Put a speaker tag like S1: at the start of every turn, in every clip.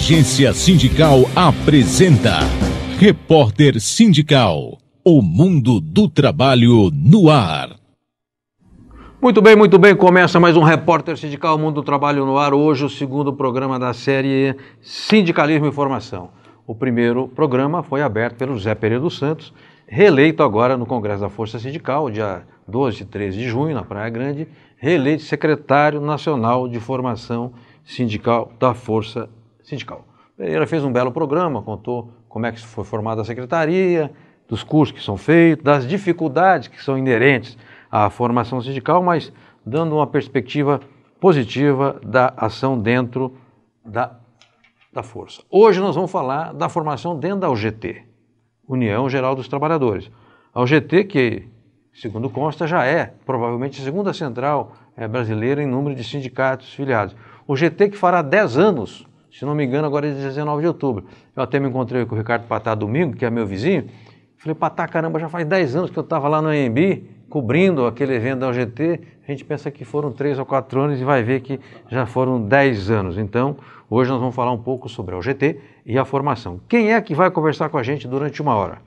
S1: Agência Sindical apresenta Repórter Sindical, o mundo do trabalho no ar.
S2: Muito bem, começa mais um Repórter Sindical, o mundo do trabalho no ar. Hoje o segundo programa da série Sindicalismo e Formação. O primeiro programa foi aberto pelo José Pereira dos Santos, reeleito agora no Congresso da Força Sindical, dia 12 e 13 de junho, na Praia Grande, reeleito secretário nacional de formação sindical da Força Sindical. Pereira fez um belo programa, contou como é que foi formada a secretaria, dos cursos que são feitos, das dificuldades que são inerentes à formação sindical, mas dando uma perspectiva positiva da ação dentro da Força. Hoje nós vamos falar da formação dentro da UGT, União Geral dos Trabalhadores. A UGT, que, segundo consta, já é provavelmente a segunda central brasileira em número de sindicatos filiados. O GT que fará 10 anos, se não me engano, agora é 19 de outubro. Eu até me encontrei com o Ricardo Patá domingo, que é meu vizinho. Falei, Patá, caramba, já faz 10 anos que eu estava lá no AMB, cobrindo aquele evento da UGT. A gente pensa que foram 3 ou 4 anos e vai ver que já foram 10 anos. Então, hoje nós vamos falar um pouco sobre a UGT e a formação. Quem é que vai conversar com a gente durante uma hora?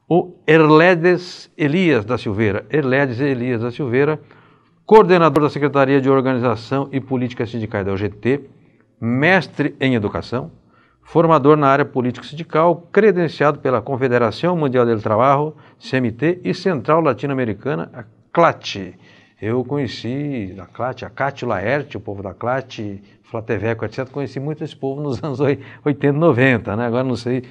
S2: O Erledes Elias da Silveira. Erledes Elias da Silveira, coordenador da Secretaria de Organização e Políticas Sindicais da UGT, mestre em Educação, formador na área política sindical, credenciado pela Confederação Mundial del Trabajo, CMT, e Central Latino-Americana, a CLAT. Eu conheci a CLAT, a Cátio Laerte, o povo da CLAT, Flateveco, etc. Conheci muito esse povo nos anos 80 e 90, né? Agora não sei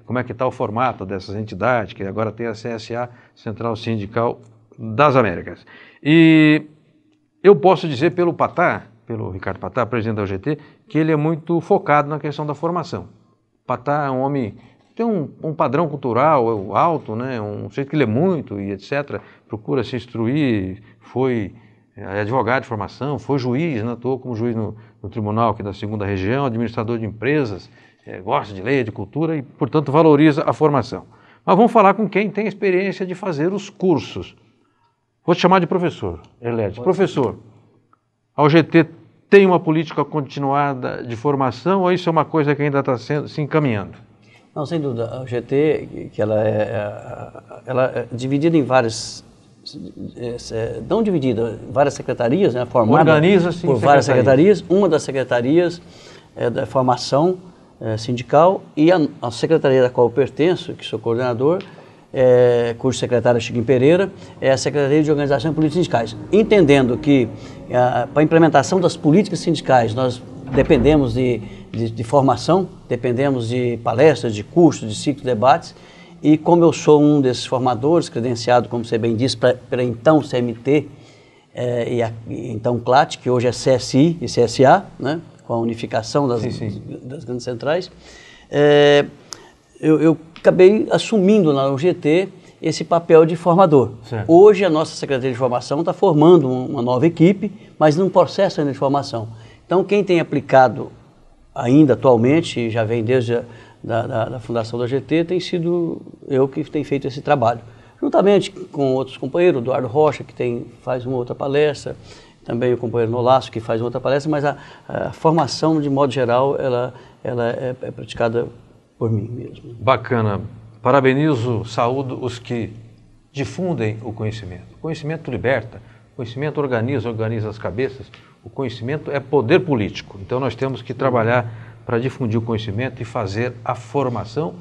S2: como é que está o formato dessas entidades, que agora tem a CSA, Central Sindical das Américas. E eu posso dizer pelo Patá, pelo Ricardo Patá, presidente da UGT, que ele é muito focado na questão da formação. Patá é um homem, tem um padrão cultural alto, né? Um sujeito que lê muito e etc., procura se instruir, foi advogado de formação, foi juiz, né? Atuou como juiz no tribunal aqui da 2ª Região, administrador de empresas, gosta de lei, de cultura e, portanto, valoriza a formação. Mas vamos falar com quem tem experiência de fazer os cursos. Vou te chamar de professor, Erledes. Professor, a UGT tem uma política continuada de formação ou isso é uma coisa que ainda está se encaminhando?
S3: Não, sem dúvida. A UGT, que ela é dividida em várias, não dividida, várias secretarias, né, formada por várias secretarias. Uma das secretarias é da formação sindical e a secretaria da qual eu pertenço, que sou coordenador, cujo secretário é Chiquinho Pereira, é a Secretaria de Organização e Políticas Sindicais. Entendendo que para a implementação das políticas sindicais nós dependemos de formação, dependemos de palestras, de cursos, de ciclos de debates, e como eu sou um desses formadores, credenciado, como você bem disse, pela então CMT e então CLAT, que hoje é CSI e CSA, né, com a unificação das grandes centrais, eu acabei assumindo na UGT esse papel de formador. Certo. Hoje a nossa Secretaria de Formação está formando uma nova equipe, mas num processo ainda de formação. Então quem tem aplicado ainda atualmente, já vem desde da fundação da UGT, tem sido eu que tenho feito esse trabalho. Juntamente com outros companheiros, Eduardo Rocha, que faz uma outra palestra, também o companheiro Nolasso, que faz outra palestra, mas a formação, de modo geral, ela é praticada por mim mesmo.
S2: Bacana. Parabenizo, saúdo os que difundem o conhecimento. O conhecimento liberta, o conhecimento organiza as cabeças, o conhecimento é poder político. Então nós temos que trabalhar para difundir o conhecimento e fazer a formação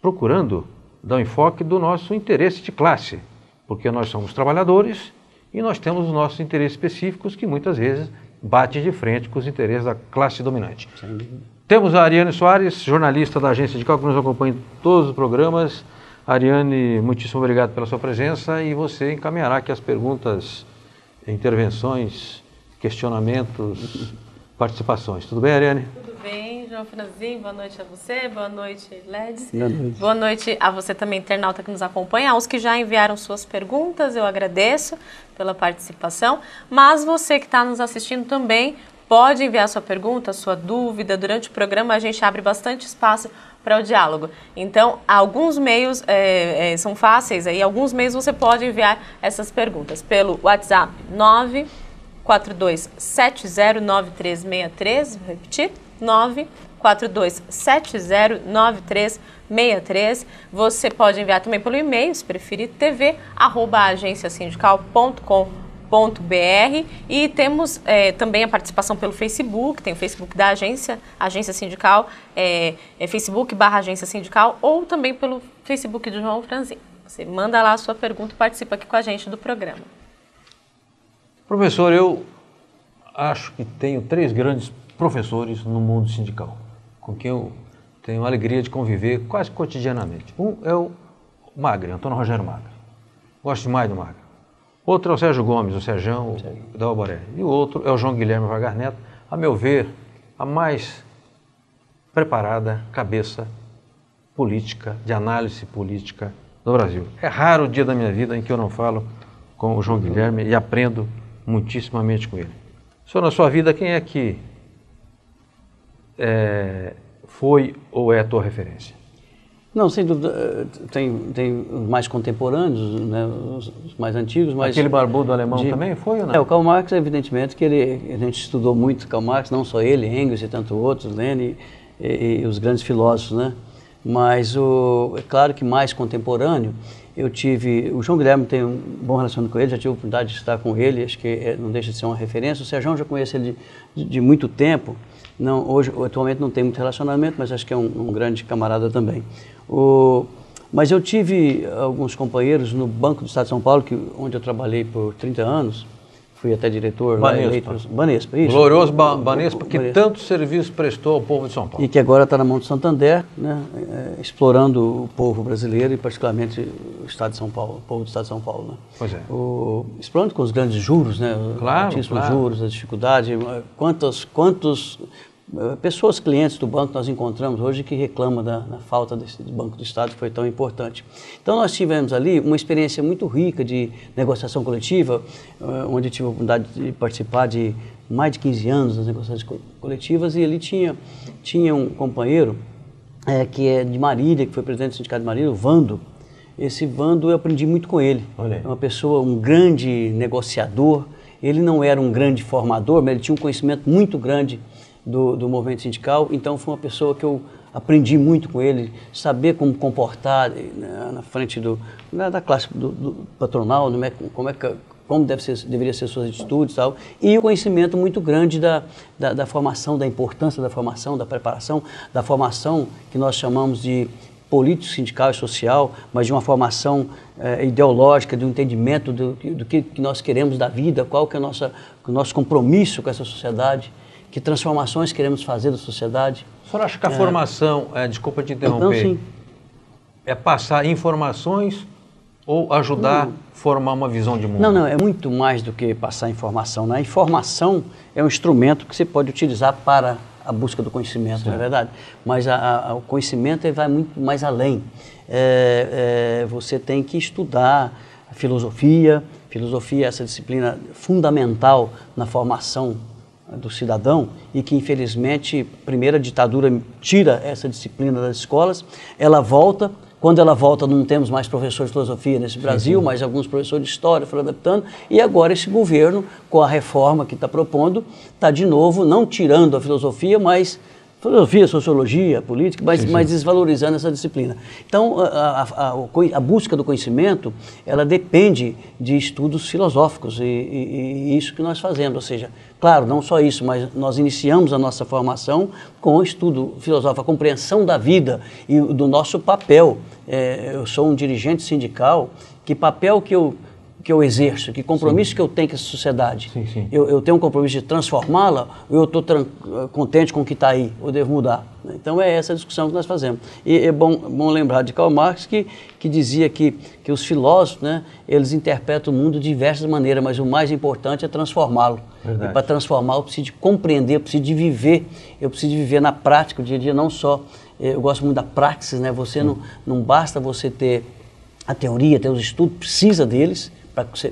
S2: procurando dar um enfoque do nosso interesse de classe, porque nós somos trabalhadores e nós temos os nossos interesses específicos que muitas vezes bate de frente com os interesses da classe dominante. Temos a Ariane Soares, jornalista da Agência Sindical, que nos acompanha em todos os programas. Ariane, muitíssimo obrigado pela sua presença e você encaminhará aqui as perguntas, intervenções, questionamentos, participações. Tudo bem, Ariane?
S4: Tudo bem, João Franzinho. Boa noite a você, boa noite, Erledes.
S3: Boa noite.
S4: Boa noite a você também, internauta que nos acompanha. Aos que já enviaram suas perguntas, eu agradeço pela participação. Mas você que está nos assistindo também pode enviar sua pergunta, sua dúvida. Durante o programa a gente abre bastante espaço para o diálogo. Então, alguns meios são fáceis, aí alguns meios você pode enviar essas perguntas pelo WhatsApp 9 942709363, vou repetir, 942709363. Você pode enviar também pelo e-mail, se preferir, tv@agenciasindical.com.br, e temos também a participação pelo Facebook, tem o Facebook da Agência Sindical, Facebook/Agência Sindical, ou também pelo Facebook do João Franzin. Você manda lá a sua pergunta e participa aqui com a gente do programa.
S2: Professor, eu acho que tenho 3 grandes professores no mundo sindical, com quem eu tenho a alegria de conviver quase cotidianamente. Um é o Magre, Antônio Rogério Magre. Gosto demais do Magre. Outro é o Sérgio Gomes, o Serjão da Alboré. E o outro é o João Guilherme Vargas Neto, a meu ver, a mais preparada cabeça política, de análise política do Brasil. É raro o dia da minha vida em que eu não falo com o João Guilherme e aprendo muitíssimamente com ele. Senhor, na sua vida, quem é que foi ou é a tua referência?
S3: Não, sem dúvida, tem os mais contemporâneos, né, os mais antigos, mas...
S2: Aquele barbudo alemão também foi ou não?
S3: O Karl Marx, evidentemente, que a gente estudou muito Karl Marx, não só ele, Engels e tantos outros, Lenin e os grandes filósofos, né? Mas é claro que mais contemporâneo, o João Guilherme tem um bom relacionamento com ele, já tive a oportunidade de estar com ele, acho que não deixa de ser uma referência. O Serjão já conheço ele de muito tempo, atualmente não tem muito relacionamento, mas acho que é um grande camarada também. Mas eu tive alguns companheiros no Banco do Estado de São Paulo, onde eu trabalhei por 30 anos, fui até diretor lá eleito. Banespa, isso.
S2: Glorioso Banespa, que tanto serviço prestou ao povo de São Paulo.
S3: E que agora está na mão do Santander, né, explorando o povo brasileiro e particularmente o Estado de São Paulo, o povo do Estado de São Paulo. Né.
S2: Pois é.
S3: Explorando com os grandes juros, né,
S2: claro,
S3: altíssimos juros, a dificuldade, quantos pessoas, clientes do banco nós encontramos hoje que reclamam da falta desse Banco do Estado, que foi tão importante. Então nós tivemos ali uma experiência muito rica de negociação coletiva, onde tive a oportunidade de participar de mais de 15 anos das negociações coletivas, e ali tinha um companheiro que é de Marília, que foi presidente do Sindicato de Marília, o Vando. Esse Vando eu aprendi muito com ele. É uma pessoa, um grande negociador. Ele não era um grande formador, mas ele tinha um conhecimento muito grande do movimento sindical, então foi uma pessoa que eu aprendi muito com ele, saber como comportar na frente da classe do patronal, como deveria ser suas atitudes e tal, e o conhecimento muito grande da formação, da importância da formação, da preparação, da formação que nós chamamos de político, sindical e social, mas de uma formação ideológica, de um entendimento do que nós queremos da vida, qual que é o nosso compromisso com essa sociedade, que transformações queremos fazer da sociedade.
S2: O senhor acha que a formação, desculpa te interromper,
S3: então, sim,
S2: é passar informações ou ajudar a formar uma visão de mundo?
S3: Não, é muito mais do que passar informação. Né? A informação é um instrumento que você pode utilizar para a busca do conhecimento, não é verdade? Mas o conhecimento vai muito mais além. Você tem que estudar a filosofia. Filosofia é essa disciplina fundamental na formação do cidadão e que, infelizmente, a primeira ditadura tira essa disciplina das escolas. Ela volta. Quando ela volta, não temos mais professor de filosofia nesse Brasil, mas alguns professores de história foram adaptando. E agora esse governo, com a reforma que está propondo, está de novo não tirando a filosofia, mas filosofia, sociologia, política, mas desvalorizando essa disciplina. Então, a busca do conhecimento, ela depende de estudos filosóficos e isso que nós fazemos. Ou seja, claro, não só isso, mas nós iniciamos a nossa formação com o estudo filosófico, a compreensão da vida e do nosso papel. Eu sou um dirigente sindical, que papel que eu exerço, que compromisso que eu tenho com essa sociedade. Eu tenho um compromisso de transformá-la, ou eu estou contente com o que está aí, ou devo mudar? Então é essa a discussão que nós fazemos. E é bom lembrar de Karl Marx, que dizia que os filósofos, né, eles interpretam o mundo de diversas maneiras, mas o mais importante é transformá-lo. E para transformá-lo eu preciso de compreender, eu preciso de viver na prática, o dia a dia, não só. Eu gosto muito da praxis, né? Não basta você ter a teoria, ter os estudos, precisa deles,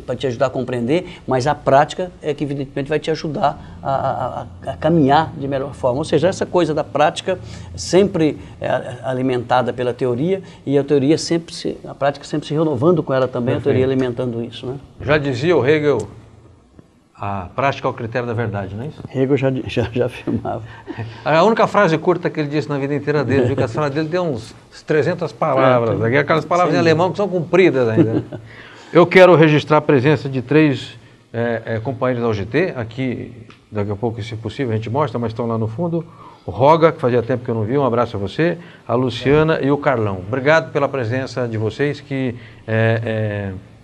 S3: para te ajudar a compreender, mas a prática é que evidentemente vai te ajudar a caminhar de melhor forma. Ou seja, essa coisa da prática sempre é alimentada pela teoria e a prática sempre se renovando com ela também, a teoria alimentando isso. Né?
S2: Já dizia o Hegel, A prática ao critério da verdade, não é isso?
S3: Hegel já afirmava.
S2: A única frase curta que ele disse na vida inteira dele, viu que a frase dele tem uns 300 palavras, aquelas palavras em alemão que são compridas ainda. Eu quero registrar a presença de 3 companheiros da UGT, aqui, daqui a pouco, se possível, a gente mostra, mas estão lá no fundo. O Roga, que fazia tempo que eu não vi, um abraço a você, a Luciana e o Carlão. Obrigado pela presença de vocês que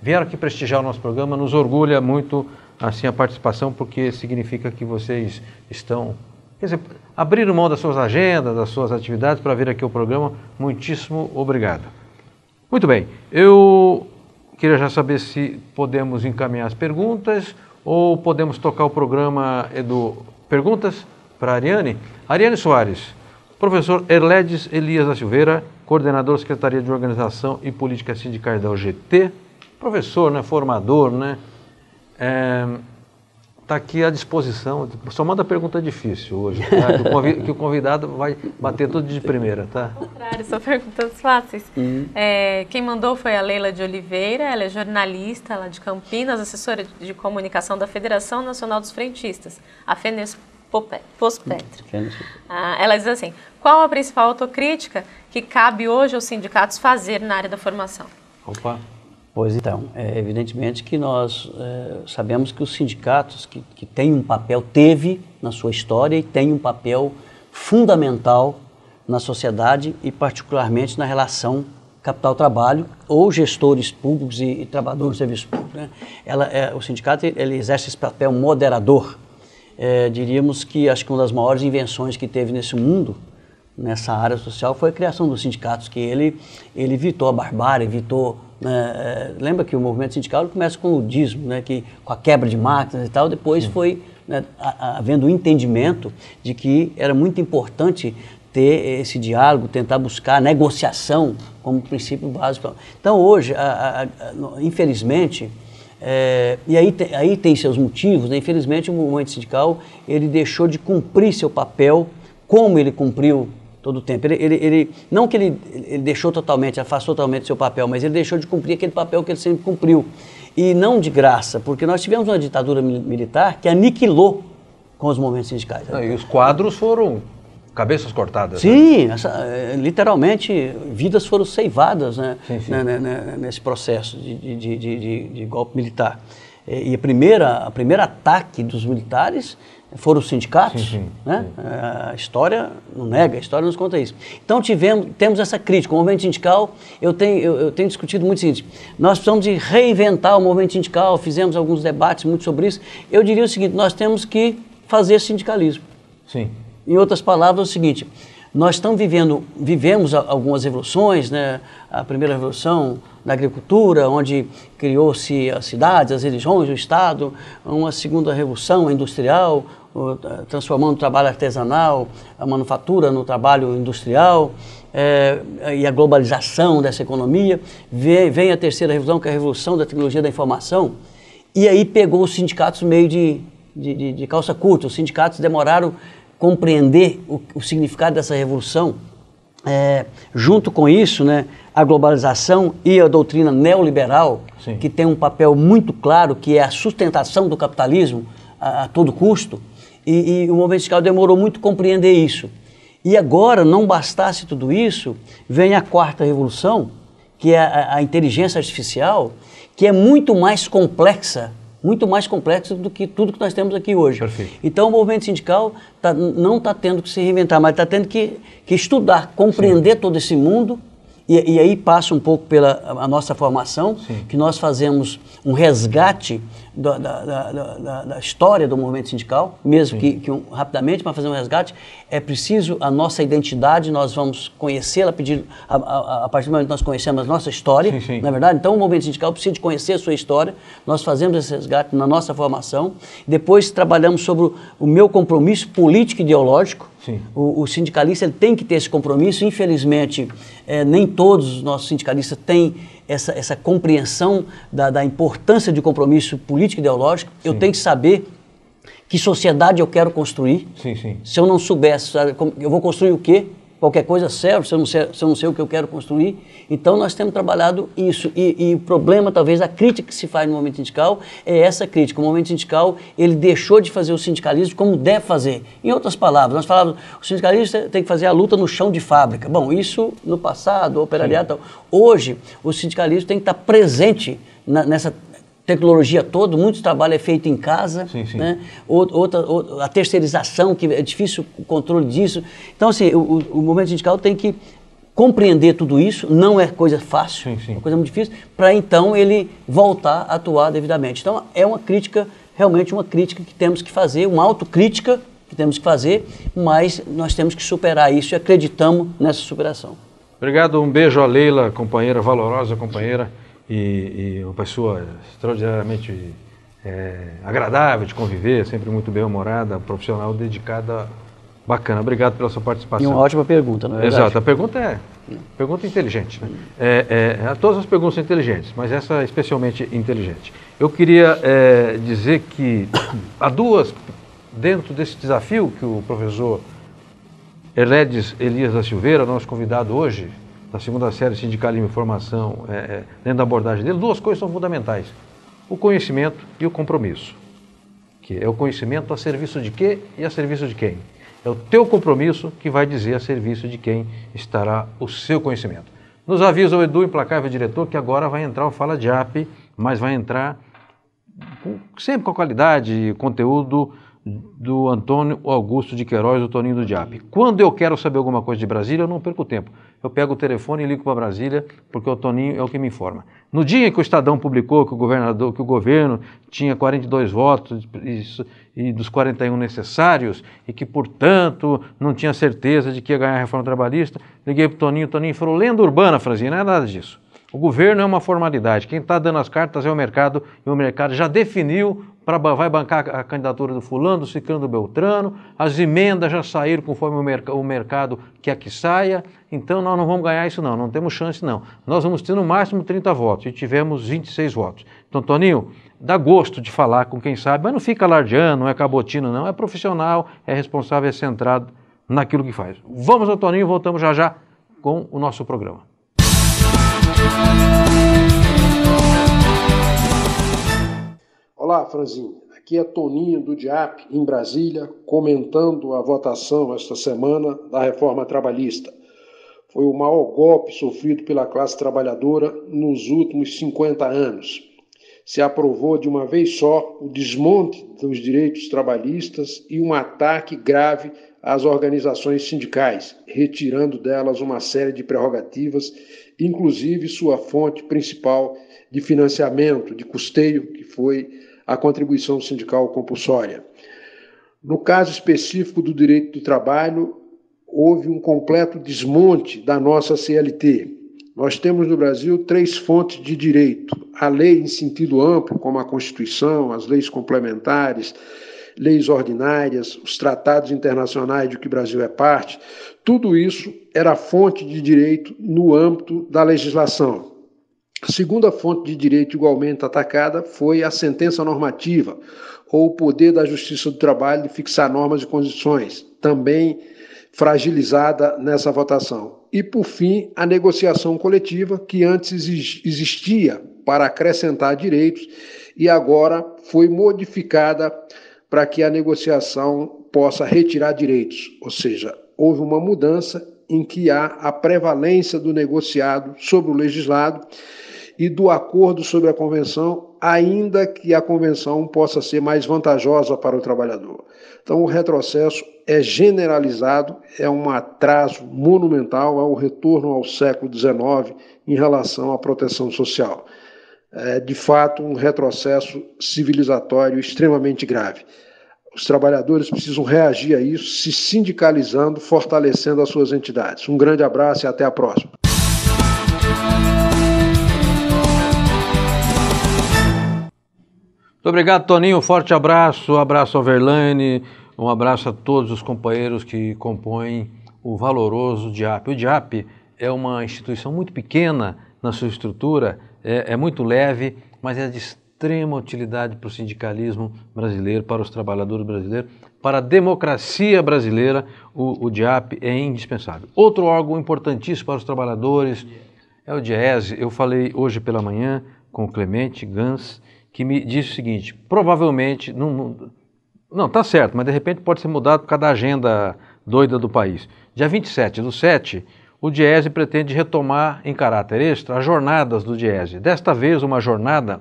S2: vieram aqui prestigiar o nosso programa, nos orgulha muito assim a participação, porque significa que vocês estão, quer dizer, abriram mão das suas agendas, das suas atividades para vir aqui ao programa. Muitíssimo obrigado. Muito bem, eu queria já saber se podemos encaminhar as perguntas ou podemos tocar o programa perguntas para a Ariane. Ariane Soares, professor Erledes Elias da Silveira, coordenador da Secretaria de Organização e Políticas Sindicais da UGT, professor, né, formador, né? Está aqui à disposição. Só manda pergunta difícil hoje, tá? Que o convidado vai bater tudo de primeira, tá?
S4: Ao contrário, são perguntas fáceis. Quem mandou foi a Leila de Oliveira, ela é jornalista lá de Campinas, assessora de comunicação da Federação Nacional dos Frentistas, a FENESPOSPETR. Ela diz assim: qual a principal autocrítica que cabe hoje aos sindicatos fazer na área da formação?
S2: Opa!
S3: Pois então, evidentemente que nós sabemos que os sindicatos que têm um papel, teve na sua história e tem um papel fundamental na sociedade e particularmente na relação capital-trabalho ou gestores públicos e trabalhadores do serviço público, né? O sindicato ele exerce esse papel moderador. Diríamos que acho que uma das maiores invenções que teve nesse mundo, nessa área social, foi a criação dos sindicatos, que ele evitou a barbárie, evitou... lembra que o movimento sindical começa com o ludismo, né, com a quebra de máquinas e tal, depois foi, né, havendo o entendimento de que era muito importante ter esse diálogo, tentar buscar a negociação como princípio básico. Então hoje, infelizmente, e aí tem seus motivos, né, infelizmente o movimento sindical ele deixou de cumprir seu papel como ele cumpriu todo o tempo. Não que ele deixou totalmente, afastou totalmente seu papel, mas ele deixou de cumprir aquele papel que ele sempre cumpriu. E não de graça, porque nós tivemos uma ditadura militar que aniquilou com os movimentos sindicais.
S2: E os quadros foram cabeças cortadas.
S3: Sim, né? Literalmente vidas foram ceivadas, né,
S2: sim.
S3: nesse processo de golpe militar. E a primeira ataque dos militares foram os sindicatos,
S2: sim.
S3: Né? A história não nega, a história nos conta isso. Então temos essa crítica. O movimento sindical, eu tenho discutido muito o seguinte: nós precisamos de reinventar o movimento sindical, fizemos alguns debates muito sobre isso. Eu diria o seguinte: nós temos que fazer sindicalismo.
S2: Sim.
S3: Em outras palavras, é o seguinte: nós vivemos algumas revoluções, né? A primeira revolução na agricultura, onde criou-se as cidades, as religiões, o Estado. Uma segunda revolução industrial, transformando o trabalho artesanal, a manufatura no trabalho industrial, e a globalização dessa economia. Vem a terceira revolução, que é a revolução da tecnologia da informação, e aí pegou os sindicatos meio de calça curta. Os sindicatos demoraram a compreender o significado dessa revolução. Junto com isso, né, a globalização e a doutrina neoliberal,
S2: sim,
S3: que tem um papel muito claro, que é a sustentação do capitalismo a todo custo, e o movimento sindical demorou muito a compreender isso. E agora, não bastasse tudo isso, vem a quarta revolução, que é a inteligência artificial, que é muito mais complexa do que tudo que nós temos aqui hoje.
S2: Perfeito. Então
S3: o movimento sindical não está tendo que se reinventar, mas está tendo que estudar, compreender, sim, todo esse mundo, e aí passa um pouco pela a nossa formação,
S2: sim,
S3: que nós fazemos um resgate da história do movimento sindical, mesmo que rapidamente, para fazer um resgate, é preciso a nossa identidade, nós vamos conhecê-la a partir do momento que nós conhecemos a nossa história,
S2: sim, sim,
S3: na verdade. Então o movimento sindical precisa de conhecer a sua história, nós fazemos esse resgate na nossa formação, depois trabalhamos sobre o meu compromisso político e ideológico. O sindicalista ele tem que ter esse compromisso. Infelizmente, nem todos os nossos sindicalistas têm essa compreensão da importância de compromisso político e ideológico. Sim. Eu tenho que saber que sociedade eu quero construir.
S2: Sim, sim.
S3: Se eu não soubesse, eu vou construir o quê? qualquer coisa serve se eu não sei o que eu quero construir. Então nós temos trabalhado isso, e o problema, talvez, a crítica que se faz no movimento sindical é essa crítica. O movimento sindical, ele deixou de fazer o sindicalismo como deve fazer. Em outras palavras, nós falávamos, o sindicalista tem que fazer a luta no chão de fábrica. Bom, isso no passado, o operariado, hoje o sindicalismo tem que estar presente nessa tecnologia toda, muito trabalho é feito em casa, né? A terceirização, que é difícil o controle disso. Então, assim, o movimento sindical tem que compreender tudo isso, não é coisa fácil, é uma coisa muito difícil, para então ele voltar a atuar devidamente. Então, é uma crítica, realmente uma crítica que temos que fazer, uma autocrítica que temos que fazer, mas nós temos que superar isso e acreditamos nessa superação.
S2: Obrigado, um beijo a Leila, companheira, valorosa companheira, e uma pessoa extraordinariamente agradável de conviver, sempre muito bem-humorada, profissional, dedicada, bacana. Obrigado pela sua participação.
S3: E uma ótima pergunta, não é verdade?
S2: Exato, a pergunta é pergunta inteligente, né? Todas as perguntas são inteligentes, mas essa é especialmente inteligente. Eu queria dizer que há duas, dentro desse desafio que o professor Herledes Elias da Silveira, nosso convidado hoje, na segunda série Sindicalismo e Formação, dentro da abordagem dele, duas coisas são fundamentais: o conhecimento e o compromisso. Que é o conhecimento a serviço de quê e a serviço de quem? É o teu compromisso que vai dizer a serviço de quem estará o seu conhecimento. Nos avisa o Edu, implacável diretor, que agora vai entrar o Fala Diap, mas vai entrar sempre com a qualidade e conteúdo do Antônio Augusto de Queiroz, o Toninho do Diap. Quando eu quero saber alguma coisa de Brasília, eu não perco tempo. Eu pego o telefone e ligo para Brasília, porque o Toninho é o que me informa. No dia em que o Estadão publicou que o governo tinha 42 votos e dos 41 necessários, e que, portanto, não tinha certeza de que ia ganhar a reforma trabalhista, liguei para o Toninho falou: lenda urbana, Franzinha, não é nada disso. O governo é uma formalidade, quem está dando as cartas é o mercado, e o mercado já definiu, vai bancar a candidatura do fulano, do ciclano, do beltrano, as emendas já saíram conforme o mercado quer que saia, então nós não vamos ganhar isso não temos chance não. Nós vamos ter no máximo 30 votos, e tivemos 26 votos. Então, Toninho, dá gosto de falar com quem sabe, mas não fica alardeando, não é cabotino não, é profissional, é responsável, é centrado naquilo que faz. Vamos ao Toninho, voltamos já já com o nosso programa.
S5: Olá, Franzinho. Aqui é Toninho do Diap, em Brasília, comentando a votação esta semana da reforma trabalhista. Foi o maior golpe sofrido pela classe trabalhadora nos últimos 50 anos. Se aprovou de uma vez só o desmonte dos direitos trabalhistas e um ataque grave às organizações sindicais, retirando delas uma série de prerrogativas, inclusive sua fonte principal de financiamento, de custeio, que foi a contribuição sindical compulsória. No caso específico do direito do trabalho, houve um completo desmonte da nossa CLT. Nós temos no Brasil 3 fontes de direito: a lei em sentido amplo, como a Constituição, as leis complementares, leis ordinárias, os tratados internacionais de que o Brasil é parte. Tudo isso era fonte de direito no âmbito da legislação. A segunda fonte de direito igualmente atacada foi a sentença normativa, ou o poder da Justiça do Trabalho de fixar normas e condições, também fragilizada nessa votação. E, por fim, a negociação coletiva, que antes existia para acrescentar direitos e agora foi modificada para que a negociação possa retirar direitos, ou seja, houve uma mudança em que há a prevalência do negociado sobre o legislado e do acordo sobre a convenção, ainda que a convenção possa ser mais vantajosa para o trabalhador. Então, o retrocesso é generalizado, é um atraso monumental, é um retorno ao século XIX em relação à proteção social. É, de fato, um retrocesso civilizatório extremamente grave. Os trabalhadores precisam reagir a isso, se sindicalizando, fortalecendo as suas entidades. Um grande abraço e até a próxima.
S2: Muito obrigado, Toninho. Um forte abraço, abraço ao Verlaine, um abraço a todos os companheiros que compõem o valoroso Diap. O Diap é uma instituição muito pequena na sua estrutura, é muito leve, mas é de extrema utilidade para o sindicalismo brasileiro, para os trabalhadores brasileiros, para a democracia brasileira, o DIAP é indispensável. Outro órgão importantíssimo para os trabalhadores é o DIEESE. Eu falei hoje pela manhã com o Clemente Gans, que me disse o seguinte, provavelmente, não, tá certo, mas de repente pode ser mudado por causa da agenda doida do país. Dia 27/7, o DIEESE pretende retomar em caráter extra as jornadas do DIEESE. Desta vez, uma jornada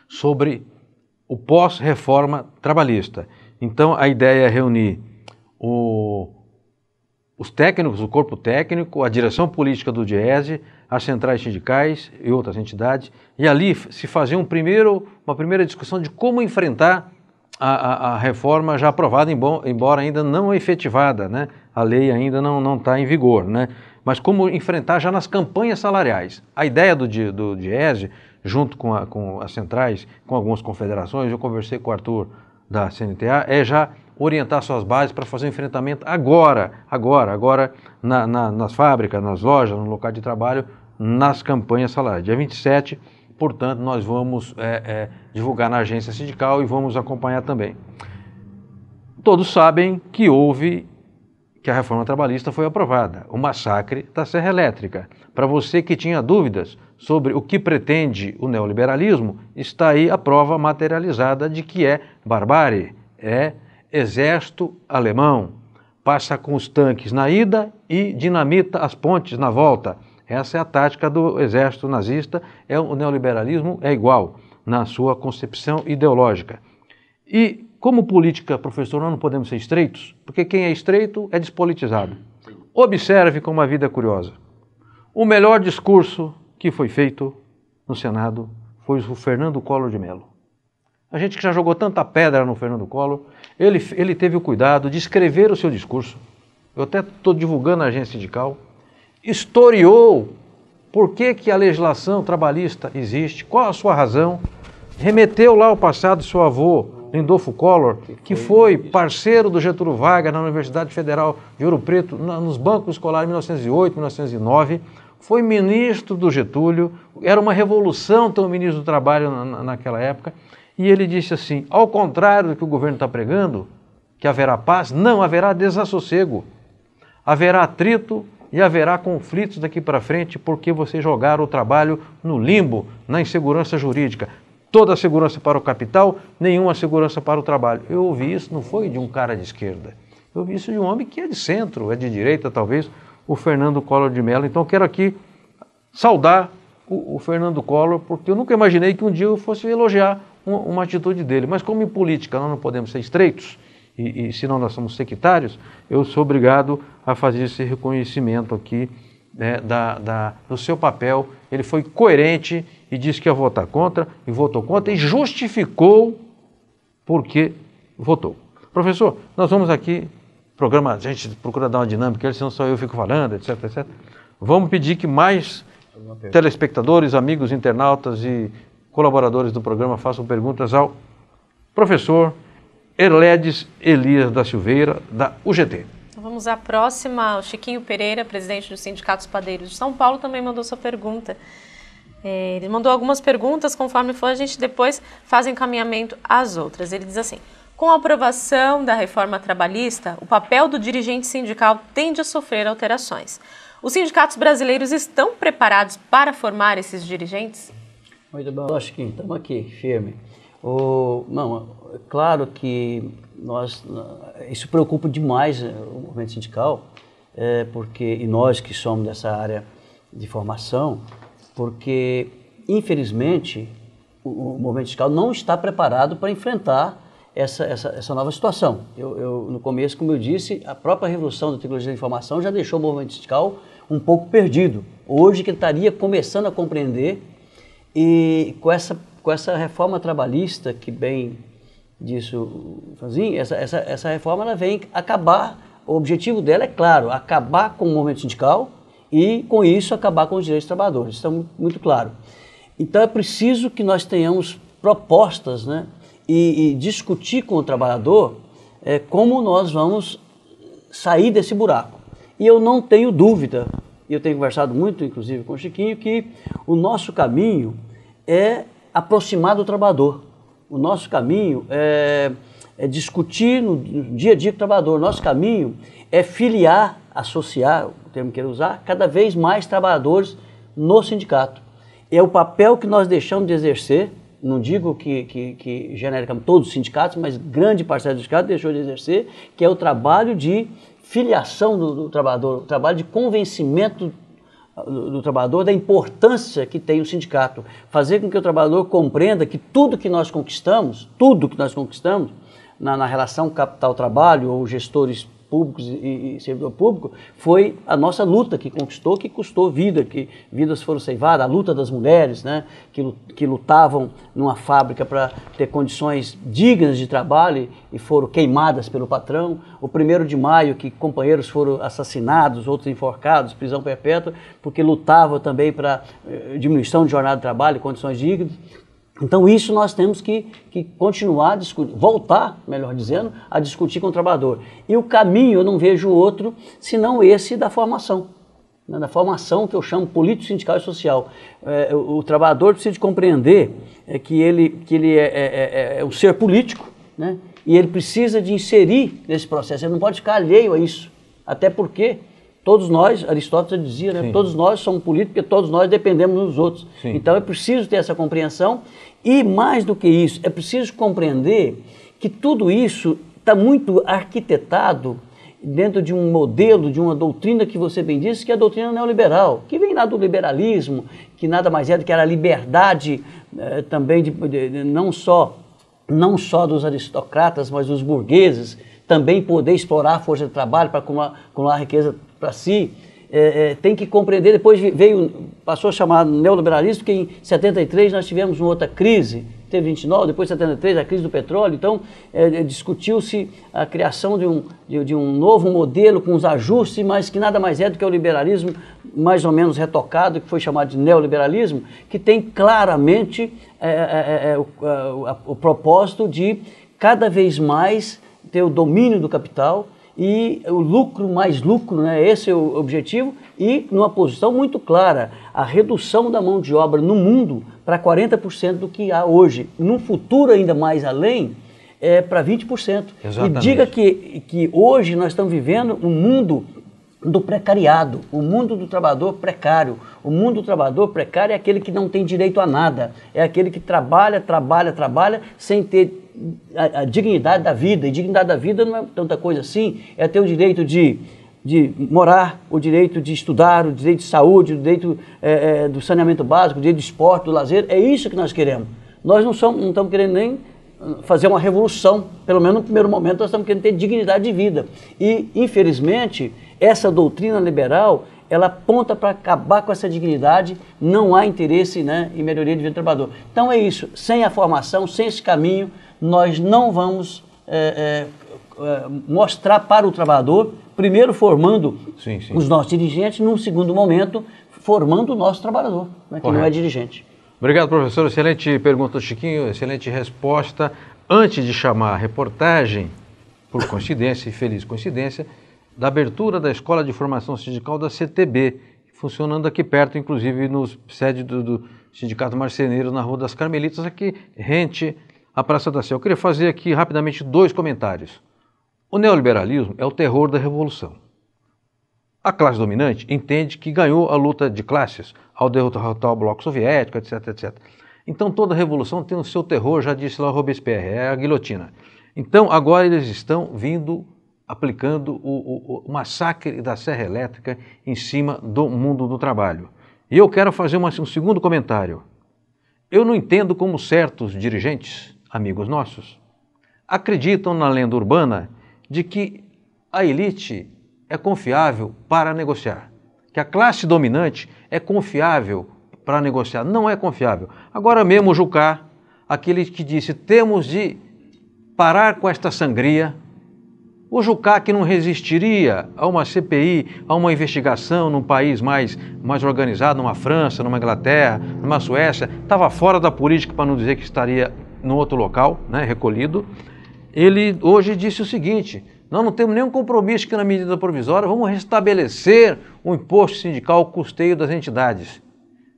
S2: sobre o pós-reforma trabalhista. Então, a ideia é reunir os técnicos, o corpo técnico, a direção política do DIEESE, as centrais sindicais e outras entidades, e ali se fazer uma primeira discussão de como enfrentar a reforma já aprovada, embora ainda não efetivada, né? A lei ainda não está em vigor, né? Mas como enfrentar já nas campanhas salariais. A ideia do DIEESE, junto com as centrais, com algumas confederações, eu conversei com o Arthur da CNTA, é já orientar suas bases para fazer o enfrentamento agora, nas fábricas, nas lojas, no local de trabalho, nas campanhas salariais. Dia 27, portanto, nós vamos divulgar na agência sindical e vamos acompanhar também. Todos sabem que a reforma trabalhista foi aprovada, o massacre da Serra Elétrica. Para você que tinha dúvidas sobre o que pretende o neoliberalismo, está aí a prova materializada de que é barbárie, é exército alemão, passa com os tanques na ida e dinamita as pontes na volta. Essa é a tática do exército nazista, o neoliberalismo é igual na sua concepção ideológica. E como política, professor, nós não podemos ser estreitos, porque quem é estreito é despolitizado. Observe como a vida é curiosa. O melhor discurso que foi feito no Senado foi o Fernando Collor de Mello. A gente que já jogou tanta pedra no Fernando Collor, ele teve o cuidado de escrever o seu discurso. Eu até estou divulgando na agência sindical. Historiou por que a legislação trabalhista existe, qual a sua razão, remeteu lá ao passado seu avô, Lindolfo Collor, que foi parceiro do Getúlio Vargas na Universidade Federal de Ouro Preto, nos bancos escolares em 1908, 1909, foi ministro do Getúlio, era uma revolução ter um ministro do Trabalho naquela época, e ele disse assim, ao contrário do que o governo está pregando, que haverá paz, não, haverá desassossego, haverá atrito e haverá conflitos daqui para frente porque vocês jogaram o trabalho no limbo, na insegurança jurídica. Toda a segurança para o capital, nenhuma segurança para o trabalho. Eu ouvi isso, não foi de um cara de esquerda, eu ouvi isso de um homem que é de centro, é de direita talvez, o Fernando Collor de Mello. Então quero aqui saudar o Fernando Collor, porque eu nunca imaginei que um dia eu fosse elogiar uma atitude dele. Mas como em política nós não podemos ser estreitos, e senão nós somos sectários, eu sou obrigado a fazer esse reconhecimento aqui do seu papel. Ele foi coerente e disse que ia votar contra, e votou contra, e justificou porque votou. Professor, nós vamos aqui, programa, a gente procura dar uma dinâmica, senão só eu fico falando, etc, etc. Vamos pedir que mais telespectadores, amigos, internautas e colaboradores do programa façam perguntas ao professor Erledes Elias da Silveira, da UGT.
S4: Vamos à próxima. O Chiquinho Pereira, presidente do Sindicato dos Padeiros de São Paulo, também mandou sua pergunta. Ele mandou algumas perguntas, conforme for, a gente depois faz encaminhamento às outras. Ele diz assim, com a aprovação da reforma trabalhista, o papel do dirigente sindical tende a sofrer alterações. Os sindicatos brasileiros estão preparados para formar esses dirigentes?
S3: Muito bom, Chiquinho, estamos aqui, firme. Claro que isso preocupa demais o movimento sindical, e nós que somos dessa área de formação, porque, infelizmente, o movimento sindical não está preparado para enfrentar essa nova situação. No começo, como eu disse, a própria revolução da tecnologia da informação já deixou o movimento sindical um pouco perdido. Hoje que ele estaria começando a compreender, e com essa reforma trabalhista, que bem disse o Franzinho, essa reforma ela vem acabar, o objetivo dela é claro, acabar com o movimento sindical e com isso acabar com os direitos dos trabalhadores, isso é muito claro. Então é preciso que nós tenhamos propostas, né, e discutir com o trabalhador como nós vamos sair desse buraco. E eu não tenho dúvida, e eu tenho conversado muito inclusive com o Chiquinho, que o nosso caminho é aproximar do trabalhador. O nosso caminho é discutir no dia a dia com o trabalhador. O nosso caminho é filiar, associar, o termo que eu quero usar, cada vez mais trabalhadores no sindicato. É o papel que nós deixamos de exercer, não digo que genericamente todos os sindicatos, mas grande parcela do sindicato deixou de exercer, que é o trabalho de filiação do trabalhador, o trabalho de convencimento do trabalhador da importância que tem o sindicato. Fazer com que o trabalhador compreenda que tudo que nós conquistamos na relação capital-trabalho ou gestores públicos e servidor público, foi a nossa luta que conquistou, que custou vida, que vidas foram ceivadas, a luta das mulheres, né, que lutavam numa fábrica para ter condições dignas de trabalho e foram queimadas pelo patrão. O 1º de maio, que companheiros foram assassinados, outros enforcados, prisão perpétua, porque lutavam também para diminuição de jornada de trabalho, condições dignas. Então isso nós temos que continuar a discutir, voltar, melhor dizendo, a discutir com o trabalhador. E o caminho eu não vejo outro, senão esse da formação. Né, da formação que eu chamo político, sindical e social. O trabalhador precisa de compreender que ele é um ser político, né, e ele precisa de inserir nesse processo, ele não pode ficar alheio a isso, até porque todos nós, Aristóteles dizia, né, todos nós somos políticos porque todos nós dependemos dos outros. Sim. Então é preciso ter essa compreensão e, mais do que isso, é preciso compreender que tudo isso está muito arquitetado dentro de um modelo, de uma doutrina que você bem disse, que é a doutrina neoliberal, que vem lá do liberalismo, que nada mais é do que a liberdade também não só dos aristocratas, mas dos burgueses, também poder explorar a força de trabalho para acumular riqueza para si. Tem que compreender, depois passou a chamar neoliberalismo, porque em 73 nós tivemos uma outra crise, teve 29, depois 73 a crise do petróleo, então discutiu-se a criação de um novo modelo com os ajustes, mas que nada mais é do que o liberalismo mais ou menos retocado, que foi chamado de neoliberalismo, que tem claramente o propósito de cada vez mais ter o domínio do capital e o lucro mais lucro, né? Esse é o objetivo, e numa posição muito clara, a redução da mão de obra no mundo para 40% do que há hoje. No futuro ainda mais além, para 20%. Exatamente. E diga que hoje nós estamos vivendo um mundo do precariado, o mundo do trabalhador precário. O mundo do trabalhador precário é aquele que não tem direito a nada, é aquele que trabalha sem ter a dignidade da vida. E dignidade da vida não é tanta coisa assim, é ter o direito de morar, o direito de estudar, o direito de saúde, o direito do saneamento básico, o direito do esporte, do lazer. É isso que nós queremos. Nós não estamos querendo nem fazer uma revolução, pelo menos no primeiro momento nós estamos querendo ter dignidade de vida. E, infelizmente, essa doutrina liberal, ela aponta para acabar com essa dignidade, não há interesse, né, em melhoria de vida do trabalhador. Então é isso, sem a formação, sem esse caminho, nós não vamos mostrar para o trabalhador, primeiro formando os nossos dirigentes, num segundo momento, formando o nosso trabalhador, né, que não é dirigente.
S2: Obrigado, professor. Excelente pergunta, Chiquinho, excelente resposta. Antes de chamar a reportagem, por coincidência e feliz coincidência, da abertura da Escola de Formação Sindical da CTB, funcionando aqui perto, inclusive no sede do Sindicato Marceneiro, na Rua das Carmelitas, aqui rente à Praça da Sé. Eu queria fazer aqui rapidamente 2 comentários. O neoliberalismo é o terror da revolução. A classe dominante entende que ganhou a luta de classes ao derrotar o bloco soviético, etc, etc. Então toda revolução tem o seu terror, já disse lá Robespierre, é a guilhotina. Então agora eles estão aplicando o massacre da serra elétrica em cima do mundo do trabalho. E eu quero fazer um segundo comentário. Eu não entendo como certos dirigentes, amigos nossos, acreditam na lenda urbana de que a elite é confiável para negociar, que a classe dominante é confiável para negociar. Não é confiável. Agora mesmo o Jucá, aquele que disse, temos de parar com esta sangria. O Jucá, que não resistiria a uma CPI, a uma investigação num país mais organizado, numa França, numa Inglaterra, numa Suécia, estava fora da política, para não dizer que estaria no outro local, né, recolhido. Ele hoje disse o seguinte, nós não temos nenhum compromisso que na medida provisória vamos restabelecer o imposto sindical, o custeio das entidades.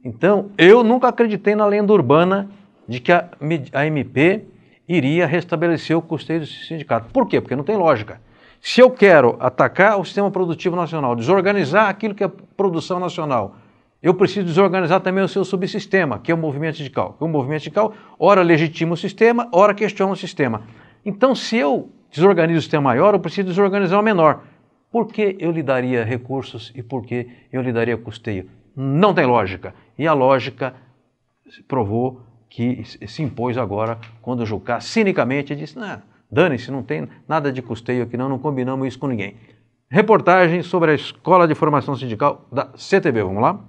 S2: Então, eu nunca acreditei na lenda urbana de que a MP iria restabelecer o custeio do sindicato. Por quê? Porque não tem lógica. Se eu quero atacar o sistema produtivo nacional, desorganizar aquilo que é produção nacional, eu preciso desorganizar também o seu subsistema, que é o movimento sindical. O movimento sindical, ora legitima o sistema, ora questiona o sistema. Então, se eu desorganizo o sistema maior, eu preciso desorganizar o menor. Por que eu lhe daria recursos e por que eu lhe daria custeio? Não tem lógica. E a lógica provou que se impôs agora quando o Jucá cinicamente disse, não, dane-se, não tem nada de custeio aqui não combinamos isso com ninguém. Reportagem sobre a Escola de Formação Sindical da CTB, vamos lá?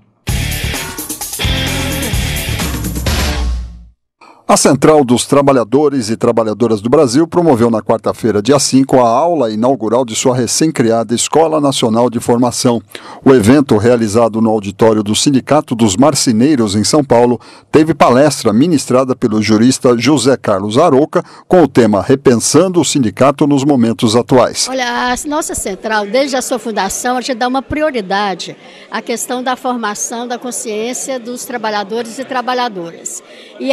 S6: A Central dos Trabalhadores e Trabalhadoras do Brasil promoveu na quarta-feira, dia 5, a aula inaugural de sua recém-criada Escola Nacional de Formação. O evento, realizado no auditório do Sindicato dos Marceneiros, em São Paulo, teve palestra ministrada pelo jurista José Carlos Arouca com o tema Repensando o Sindicato nos Momentos Atuais.
S7: Olha, a nossa central, desde a sua fundação, a gente dá uma prioridade à questão da formação da consciência dos trabalhadores e trabalhadoras. E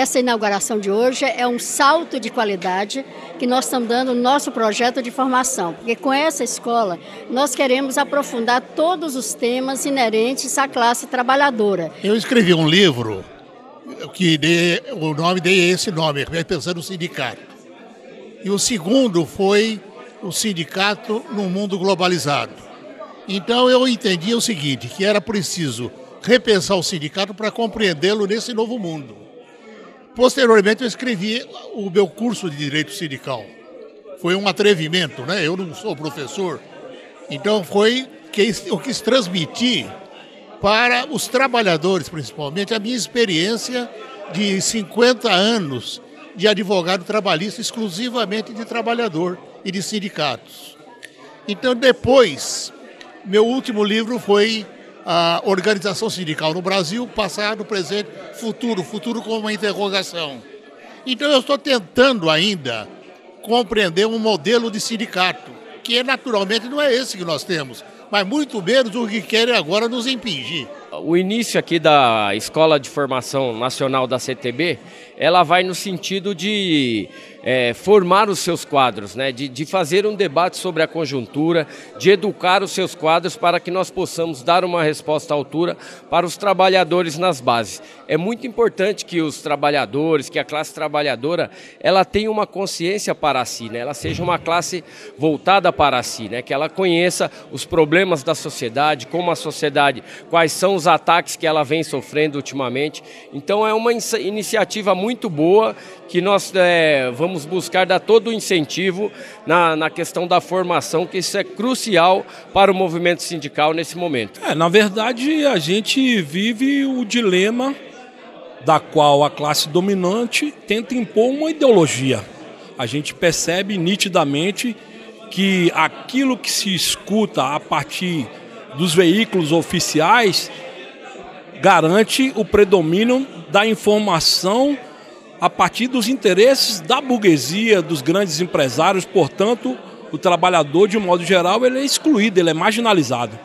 S7: essa inauguração de hoje é um salto de qualidade que nós estamos dando no nosso projeto de formação, porque com essa escola nós queremos aprofundar todos os temas inerentes à classe trabalhadora.
S8: Eu escrevi um livro que dei esse nome, Repensando o Sindicato. E o segundo foi o Sindicato no Mundo Globalizado. Então eu entendi o seguinte, que era preciso repensar o sindicato para compreendê-lo nesse novo mundo. Posteriormente eu escrevi o meu curso de Direito Sindical. Foi um atrevimento, né? Eu não sou professor. Então foi que eu quis transmitir para os trabalhadores, principalmente, a minha experiência de 50 anos de advogado trabalhista, exclusivamente de trabalhador e de sindicatos. Então depois, meu último livro foi a Organização Sindical no Brasil, passado, presente, futuro, futuro como uma interrogação. Então eu estou tentando ainda compreender um modelo de sindicato, que naturalmente não é esse que nós temos, mas muito menos o que querem agora nos impingir.
S9: O início aqui da Escola de Formação Nacional da CTB, ela vai no sentido de formar os seus quadros, né? De fazer um debate sobre a conjuntura, de educar os seus quadros para que nós possamos dar uma resposta à altura para os trabalhadores nas bases. É muito importante que os trabalhadores, que a classe trabalhadora, ela tenha uma consciência para si, né? Ela seja uma classe voltada para si, né? Que ela conheça os problemas da sociedade, como a sociedade, quais são os ataques que ela vem sofrendo ultimamente. Então é uma iniciativa muito boa que nós vamos buscar dar todo o incentivo na questão da formação, que isso é crucial para o movimento sindical nesse momento.
S10: Na verdade, a gente vive o dilema da qual a classe dominante tenta impor uma ideologia. A gente percebe nitidamente que aquilo que se escuta a partir dos veículos oficiais garante o predomínio da informação a partir dos interesses da burguesia, dos grandes empresários. Portanto, o trabalhador, de um modo geral, ele é excluído, ele é marginalizado.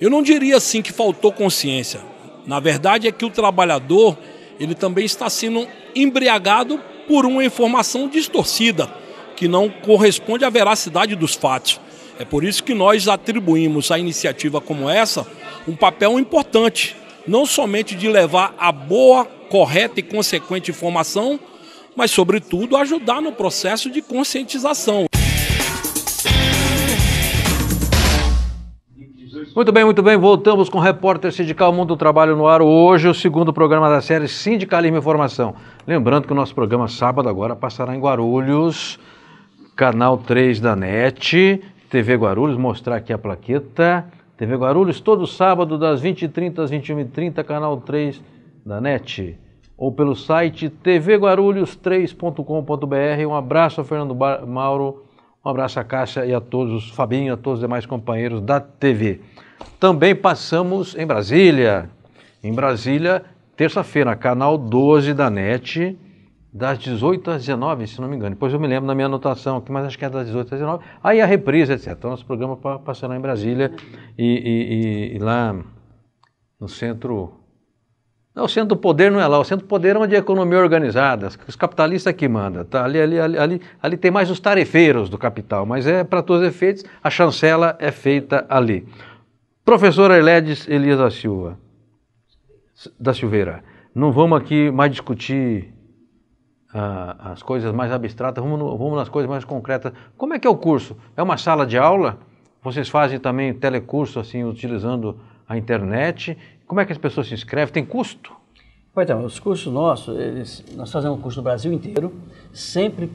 S10: Eu não diria assim que faltou consciência. Na verdade é que o trabalhador ele também está sendo embriagado por uma informação distorcida, que não corresponde à veracidade dos fatos. É por isso que nós atribuímos a iniciativa como essa um papel importante, não somente de levar a boa, correta e consequente informação, mas, sobretudo, ajudar no processo de conscientização.
S2: Muito bem, voltamos com o Repórter Sindical Mundo do Trabalho no ar. Hoje o segundo programa da série Sindicalismo e Formação. Lembrando que o nosso programa sábado agora passará em Guarulhos, canal 3 da NET, TV Guarulhos, mostrar aqui a plaqueta. TV Guarulhos, todo sábado, das 20h30 às 21h30, canal 3 da NET. Ou pelo site tvguarulhos3.com.br. Um abraço a Fernando Mauro, um abraço a Cássia e a todos, Fabinho, a todos os demais companheiros da TV. Também passamos em Brasília. Em Brasília, terça-feira, canal 12 da NET, das 18 às 19, se não me engano. Depois eu me lembro na minha anotação aqui, mas acho que é das 18 às 19. Aí a reprise, etc. Então, nosso programa passará em Brasília e lá no centro O centro do poder não é lá, o centro do poder é onde a economia é organizada, os capitalistas que mandam. Tá? Ali tem mais os tarefeiros do capital, mas para todos os efeitos, a chancela é feita ali. Professora Elides Elias da Silveira, não vamos aqui mais discutir as coisas mais abstratas, vamos nas coisas mais concretas. Como é que é o curso? É uma sala de aula? Vocês fazem também telecurso, assim, utilizando a internet? Como é que as pessoas se inscrevem? Tem custo?
S3: Então, os cursos nossos, nós fazemos um curso no Brasil inteiro, sempre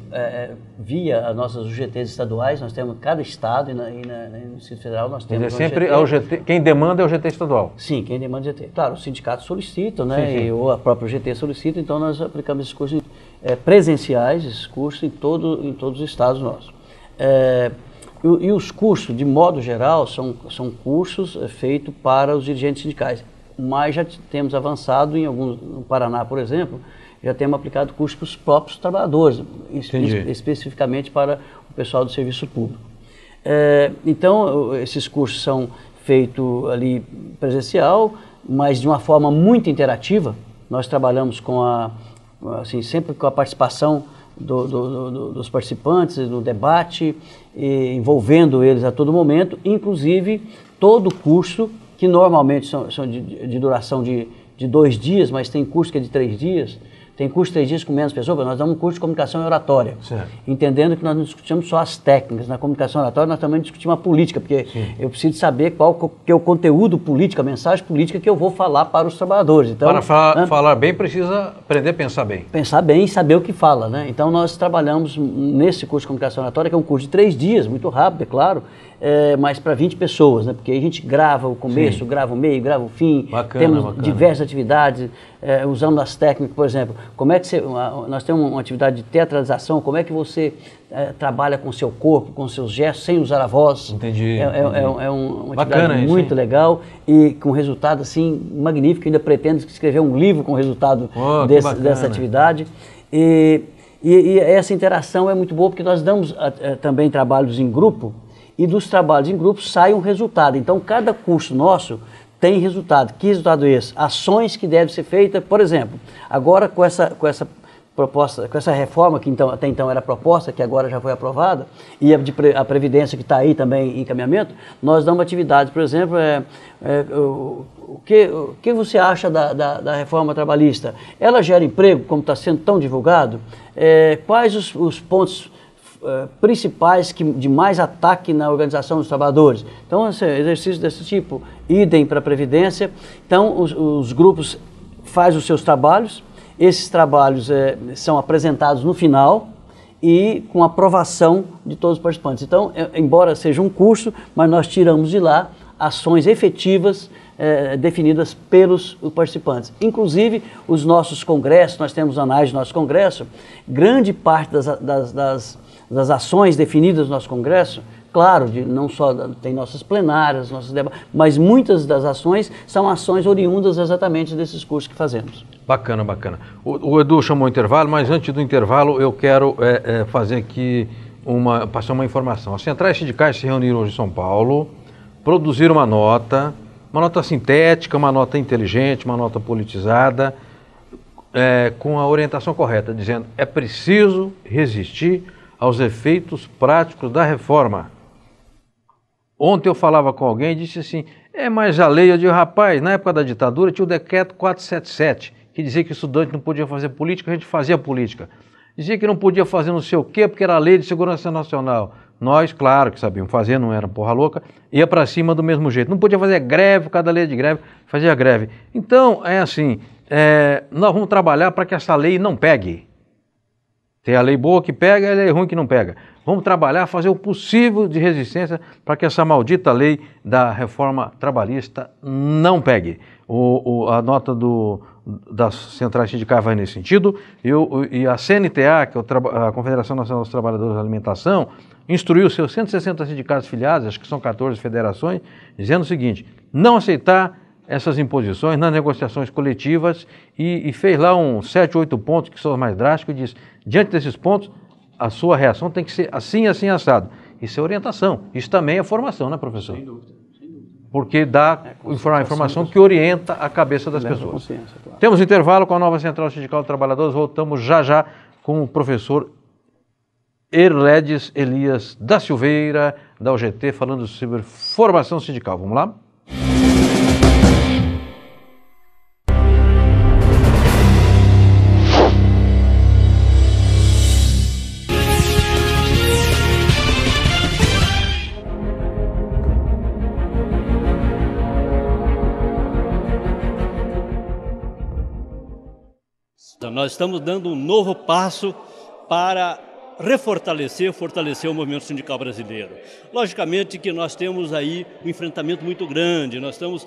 S3: via as nossas UGTs estaduais, nós temos cada estado e no Distrito Federal nós temos
S2: sempre a UGT, quem demanda é o GT estadual?
S3: Sim, quem demanda é o GT. Claro, os sindicatos solicitam, né, ou a própria UGT solicita, então nós aplicamos esses cursos presenciais, esses cursos em todos os estados nossos. E os cursos, de modo geral, são cursos feitos para os dirigentes sindicais. Mas já temos avançado em alguns, no Paraná, por exemplo, já temos aplicado cursos para os próprios trabalhadores, especificamente para o pessoal do serviço público. Então, esses cursos são feitos ali presencial, mas de uma forma muito interativa. Nós trabalhamos sempre com a participação dos participantes no debate, envolvendo eles a todo momento, inclusive todo curso, que normalmente são de duração de 2 dias, mas tem curso que é de 3 dias, tem curso de 3 dias com menos pessoas, nós damos um curso de comunicação e oratória, entendendo que nós não discutimos só as técnicas, na comunicação e oratória nós também discutimos a política, porque eu preciso saber qual que é o conteúdo político, a mensagem política que eu vou falar para os trabalhadores. Então,
S2: para falar bem, precisa aprender a pensar bem.
S3: Pensar bem e saber o que fala, né? Então nós trabalhamos nesse curso de comunicação e oratória, que é um curso de 3 dias, muito rápido, é claro, mas para 20 pessoas, né? Porque aí a gente grava o começo, grava o meio, grava o fim, temos diversas atividades, usando as técnicas, por exemplo, como é que nós temos uma atividade de teatralização, como é que você trabalha com o seu corpo, com os seus gestos, sem usar a voz.
S2: Entendi.
S3: É uma atividade muito legal e com resultado assim magnífico. Ainda pretendo escrever um livro com resultado dessa atividade. E essa interação é muito boa porque nós damos também trabalhos em grupo, e dos trabalhos em grupo sai um resultado. Então, cada curso nosso tem resultado. Que resultado é esse? Ações que devem ser feitas, por exemplo, agora com essa proposta, com essa reforma que até então era proposta, que agora já foi aprovada, e a Previdência que está aí também em encaminhamento, nós damos atividades, por exemplo, o que você acha da reforma trabalhista? Ela gera emprego, como está sendo tão divulgado? Quais os pontos principais de mais ataque na organização dos trabalhadores? Então, exercício desse tipo, idem para a Previdência. Então, os grupos fazem os seus trabalhos, esses trabalhos são apresentados no final e com aprovação de todos os participantes. Então, embora seja um curso, mas nós tiramos de lá ações efetivas definidas pelos participantes. Inclusive, os nossos congressos, nós temos anais do nosso congresso, grande parte das ações definidas no nosso congresso, claro, não só tem nossas plenárias, nossos debates, mas muitas das ações são ações oriundas exatamente desses cursos que fazemos.
S2: Bacana, bacana. O Edu chamou o intervalo, mas antes do intervalo eu quero fazer aqui passar uma informação. As centrais sindicais se reuniram hoje em São Paulo, produziram uma nota sintética, uma nota inteligente, uma nota politizada, com a orientação correta, dizendo é preciso resistir aos efeitos práticos da reforma. Ontem eu falava com alguém e disse assim, mas a lei, eu digo, rapaz, na época da ditadura tinha o decreto 477, que dizia que o estudante não podia fazer política, a gente fazia política. Dizia que não podia fazer não sei o quê, porque era a lei de segurança nacional. Nós, claro que sabíamos fazer, não era porra louca, ia para cima do mesmo jeito. Não podia fazer greve, cada lei de greve, fazia greve. Então, nós vamos trabalhar para que essa lei não pegue. Tem a lei boa que pega e a lei ruim que não pega. Vamos trabalhar, fazer o possível de resistência para que essa maldita lei da reforma trabalhista não pegue. A nota das centrais sindicais vai nesse sentido. E a CNTA, que é a Confederação Nacional dos Trabalhadores da Alimentação, instruiu seus 160 sindicatos filiados, acho que são 14 federações, dizendo o seguinte, não aceitar essas imposições nas negociações coletivas e fez lá 7, 8 pontos que são os mais drásticos e diz, diante desses pontos, a sua reação tem que ser assim, assim, assado. Isso é orientação, isso também é formação, né, professor? Sem dúvida, sem dúvida. porque dá a informação que orienta a cabeça das pessoas. Claro. Temos intervalo com a nova Central Sindical de Trabalhadores, voltamos já com o professor Erledes Elias da Silveira, da UGT, falando sobre formação sindical. Vamos lá?
S11: Nós estamos dando um novo passo para fortalecer o movimento sindical brasileiro. Logicamente que nós temos aí um enfrentamento muito grande, nós estamos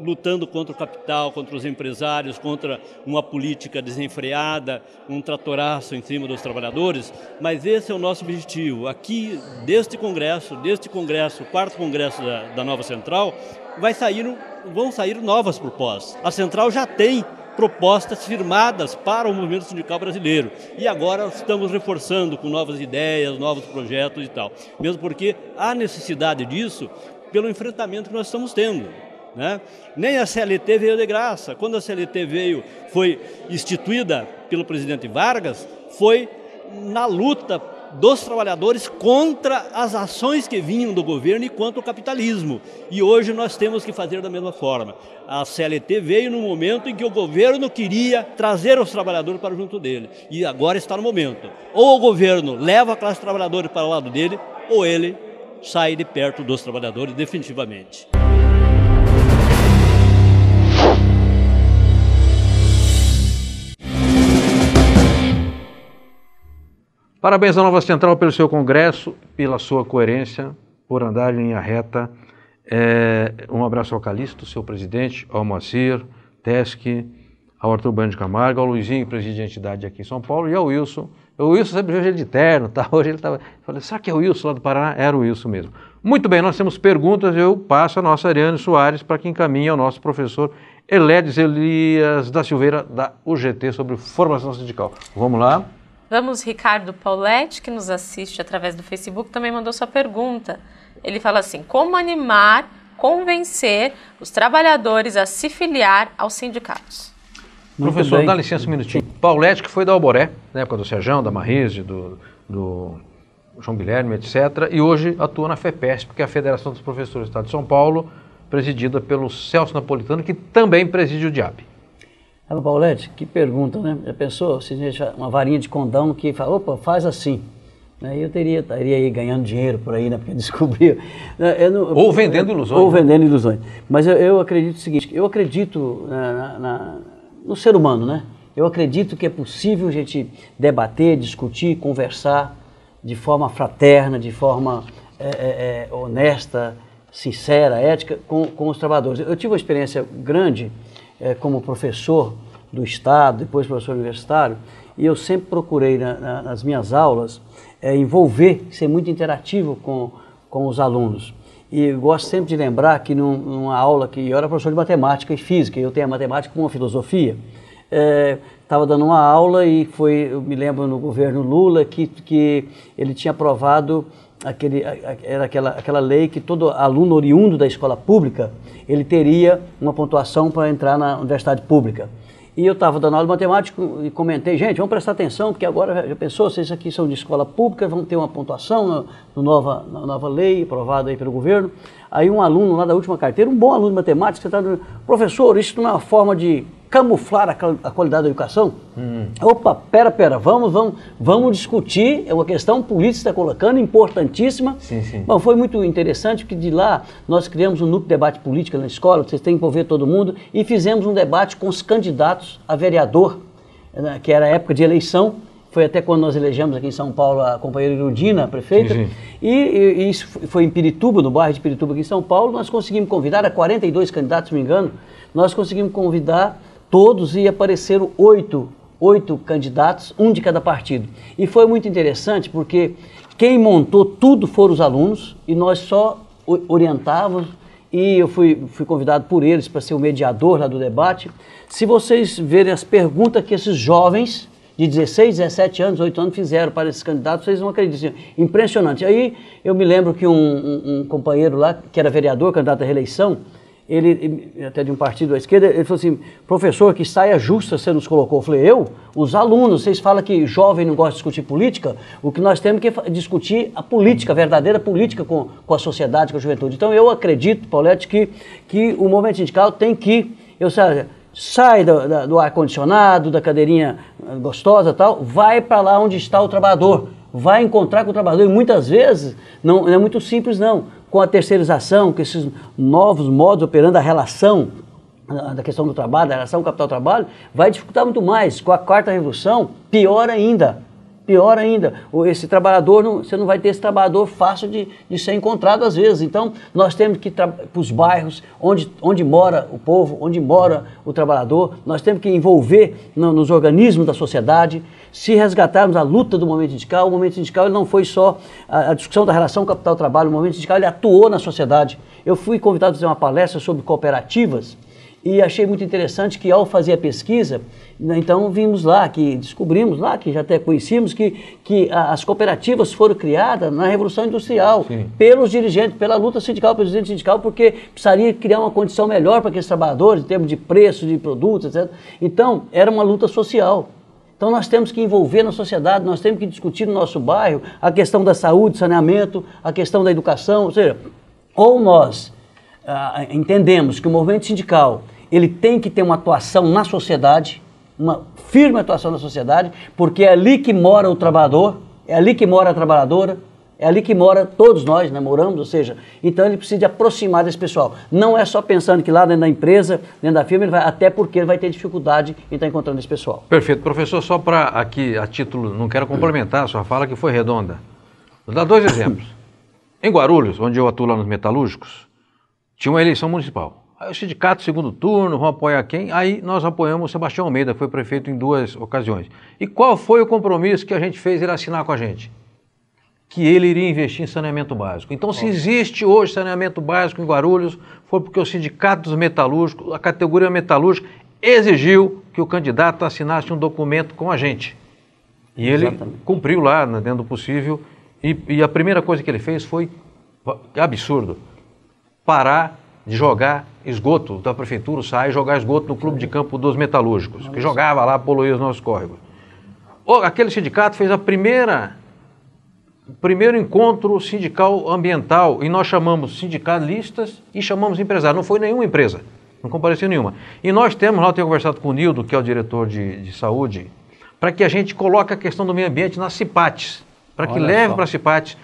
S11: lutando contra o capital, contra os empresários, contra uma política desenfreada, um tratoraço em cima dos trabalhadores, mas esse é o nosso objetivo. Aqui, deste congresso, o quarto congresso da nova Central, vão sair novas propostas. A Central já tem propostas firmadas para o movimento sindical brasileiro. E agora estamos reforçando com novas ideias, novos projetos e tal. Mesmo porque há necessidade disso pelo enfrentamento que nós estamos tendo, né? Nem a CLT veio de graça. Quando a CLT foi instituída pelo presidente Vargas, foi na luta dos trabalhadores contra as ações que vinham do governo e contra o capitalismo. E hoje nós temos que fazer da mesma forma. A CLT veio no momento em que o governo queria trazer os trabalhadores para junto dele. E agora está no momento. Ou o governo leva a classe trabalhadora para o lado dele, ou ele sai de perto dos trabalhadores definitivamente.
S2: Parabéns à Nova Central pelo seu congresso, pela sua coerência, por andar em linha reta. Um abraço ao Calixto, seu presidente, ao Moacir, Tesc, ao Arthur Bueno de Camargo, ao Luizinho, que preside a entidade aqui em São Paulo, e ao Wilson. O Wilson sempre vejo ele de terno, tá? Hoje ele estava... Falei, será que é o Wilson lá do Paraná? Era o Wilson mesmo. Muito bem, nós temos perguntas, eu passo a nossa Ariane Soares para que encaminhe ao nosso professor Erledes Elias da Silveira, da UGT, sobre formação sindical. Vamos lá.
S4: Vamos, Ricardo Pauletti, que nos assiste através do Facebook, também mandou sua pergunta. Ele fala assim: como animar, convencer os trabalhadores a se filiar aos sindicatos?
S2: Professor, dá licença um minutinho. Pauletti, que foi da Alboré, na época do Serjão, da Marrise, do João Guilherme, etc., e hoje atua na FEPESP, que é a Federação dos Professores do Estado de São Paulo, presidida pelo Celso Napolitano, que também preside o DIAP.
S3: Pauletti, que pergunta, né? Já pensou se deixa uma varinha de condão que fala, opa, faz assim. E eu estaria aí ganhando dinheiro por aí, né? Porque descobriu.
S2: Ou vendendo ilusões.
S3: Ou vendendo ilusões. Mas eu acredito o seguinte, eu acredito no ser humano, né? Eu acredito que é possível a gente debater, discutir, conversar de forma fraterna, de forma honesta, sincera, ética, com os trabalhadores. Eu tive uma experiência grande como professor do Estado, depois professor universitário, e eu sempre procurei nas minhas aulas envolver, ser muito interativo com os alunos. E eu gosto sempre de lembrar que numa aula que eu era professor de matemática e física, e eu tenho a matemática como uma filosofia, estava dando uma aula e eu me lembro no governo Lula que ele tinha aprovado aquela lei que todo aluno oriundo da escola pública, ele teria uma pontuação para entrar na universidade pública. E eu estava dando aula de matemática e comentei, gente, vamos prestar atenção, porque agora, já pensou, vocês aqui são de escola pública, vão ter uma pontuação na nova lei aprovada aí pelo governo. Aí um aluno lá da última carteira, um bom aluno de matemática, está dizendo, professor, isso não é uma forma de camuflar a qualidade da educação? Opa, pera, vamos discutir, é uma questão política que está colocando, importantíssima.
S2: Sim.
S3: Bom, foi muito interessante, porque de lá nós criamos um núcleo de debate político na escola, vocês têm que envolver todo mundo, e fizemos um debate com os candidatos a vereador, que era a época de eleição, foi até quando nós elegemos aqui em São Paulo a companheira Irudina, a prefeita,
S2: sim.
S3: E isso foi em Pirituba, no bairro de Pirituba aqui em São Paulo, nós conseguimos convidar, a 42 candidatos, se não me engano, nós conseguimos convidar todos e apareceram oito candidatos, um de cada partido. E foi muito interessante porque quem montou tudo foram os alunos e nós só orientávamos e eu fui convidado por eles para ser o mediador lá do debate. Se vocês verem as perguntas que esses jovens de 16, 17 anos, 8 anos fizeram para esses candidatos, vocês não acreditam. Impressionante. Aí eu me lembro que um companheiro lá, que era vereador, candidato à reeleição, ele, até de um partido à esquerda, ele falou assim, professor, que saia justa você nos colocou. Eu falei, os alunos, vocês falam que jovem não gosta de discutir política, o que nós temos que discutir a política, a verdadeira política com a sociedade, com a juventude. Então eu acredito, Paulete, que o movimento sindical tem que, sai do ar-condicionado, da cadeirinha gostosa e tal, vai para lá onde está o trabalhador, vai encontrar com o trabalhador, e muitas vezes não é muito simples não, com a terceirização, com esses novos modos operando a relação da questão do trabalho, da relação capital-trabalho, vai dificultar muito mais. Com a quarta revolução, pior ainda. Pior ainda, esse trabalhador, você não vai ter esse trabalhador fácil de ser encontrado às vezes. Então, nós temos que ir para os bairros onde mora o povo, onde mora o trabalhador, nós temos que envolver nos organismos da sociedade. Se resgatarmos a luta do movimento sindical, o movimento sindical ele não foi só a discussão da relação capital-trabalho, o movimento sindical ele atuou na sociedade. Eu fui convidado a fazer uma palestra sobre cooperativas, e achei muito interessante que ao fazer a pesquisa, então vimos lá, descobrimos lá, que já até conhecíamos, que as cooperativas foram criadas na Revolução Industrial, sim, pelos dirigentes, pela luta sindical, pelo dirigente sindical, porque precisaria criar uma condição melhor para aqueles trabalhadores, em termos de preço, de produtos, etc. Então, era uma luta social. Então nós temos que envolver na sociedade, nós temos que discutir no nosso bairro a questão da saúde, saneamento, a questão da educação, ou seja, ou nós entendemos que o movimento sindical ele tem que ter uma atuação na sociedade, uma firme atuação na sociedade, porque é ali que mora o trabalhador, é ali que mora a trabalhadora, é ali que mora todos nós, né, moramos, ou seja, então ele precisa de aproximar desse pessoal. Não é só pensando que lá dentro da empresa, dentro da firma, até porque ele vai ter dificuldade em estar encontrando esse pessoal.
S2: Perfeito. Professor, só para aqui, a título, não quero complementar, só fala que foi redonda. Vou dar 2 exemplos. Em Guarulhos, onde eu atuo lá nos metalúrgicos, tinha uma eleição municipal. Aí o sindicato, segundo turno, vão apoiar quem? Aí nós apoiamos o Sebastião Almeida, que foi prefeito em 2 ocasiões. E qual foi o compromisso que a gente fez ele assinar com a gente? Que ele iria investir em saneamento básico. Então, se existe hoje saneamento básico em Guarulhos, foi porque o sindicato dos metalúrgicos, a categoria metalúrgica, exigiu que o candidato assinasse um documento com a gente. E ele cumpriu lá, dentro do possível, e a primeira coisa que ele fez foi, absurdo, parar de jogar esgoto da prefeitura, sair e jogar esgoto no clube de campo dos metalúrgicos, que jogava lá, poluía os nossos córregos. Aquele sindicato fez o primeiro encontro sindical ambiental, e nós chamamos sindicalistas e chamamos empresários. Não foi nenhuma empresa, não compareceu nenhuma. E nós temos lá, eu tenho conversado com o Nildo, que é o diretor de saúde, para que a gente coloque a questão do meio ambiente nas CIPATs, para que leve para a CIPATs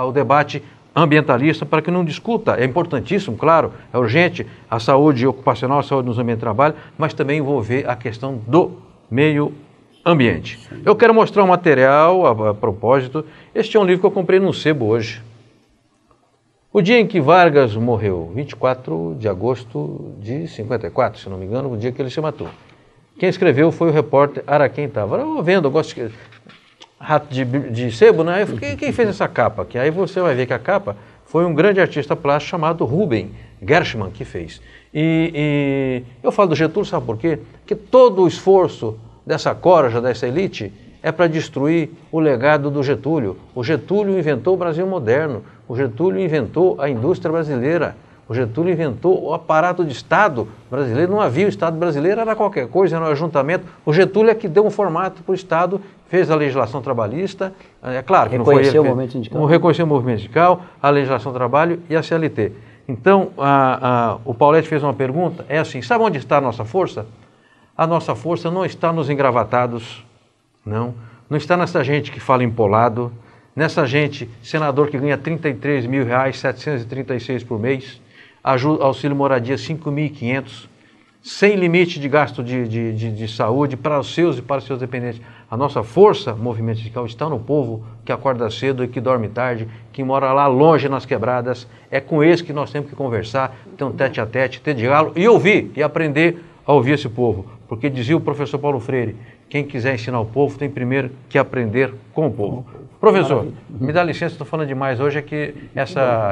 S2: o debate ambientalista, para que não discuta, é importantíssimo, claro, é urgente a saúde ocupacional, a saúde nos ambientes de trabalho, mas também envolver a questão do meio ambiente. Eu quero mostrar um material a propósito. Este é um livro que eu comprei no sebo hoje. O dia em que Vargas morreu, 24 de agosto de 54, se não me engano, o dia que ele se matou. Quem escreveu foi o repórter Araquém Távora. Eu vendo, eu gosto de rato de sebo, né? Quem fez essa capa? Que aí você vai ver que a capa foi um grande artista plástico chamado Ruben Gershman que fez. E eu falo do Getúlio, sabe por quê? Porque todo o esforço dessa corja, dessa elite, é para destruir o legado do Getúlio. O Getúlio inventou o Brasil moderno, o Getúlio inventou a indústria brasileira, o Getúlio inventou o aparato de Estado brasileiro. Não havia o Estado brasileiro, era qualquer coisa, era um ajuntamento. O Getúlio é que deu um formato para o Estado, fez a legislação trabalhista, é claro que
S3: reconheceu o movimento sindical.
S2: Reconheceu o movimento sindical, a legislação do trabalho e a CLT. Então, o Paulete fez uma pergunta, é assim, sabe onde está a nossa força? A nossa força não está nos engravatados, não está nessa gente que fala empolado, nessa gente, senador que ganha R$33 mil, 736 por mês, auxílio moradia 5.500, sem limite de gasto de saúde para os seus e para os seus dependentes. A nossa força, movimento sindical, está no povo que acorda cedo e que dorme tarde, que mora lá longe nas quebradas. É com esse que nós temos que conversar, ter um tete a tete, ter diálogo e ouvir e aprender a ouvir esse povo. Porque dizia o professor Paulo Freire, quem quiser ensinar o povo tem primeiro que aprender com o povo. Professor, me dá licença, estou falando demais hoje, é que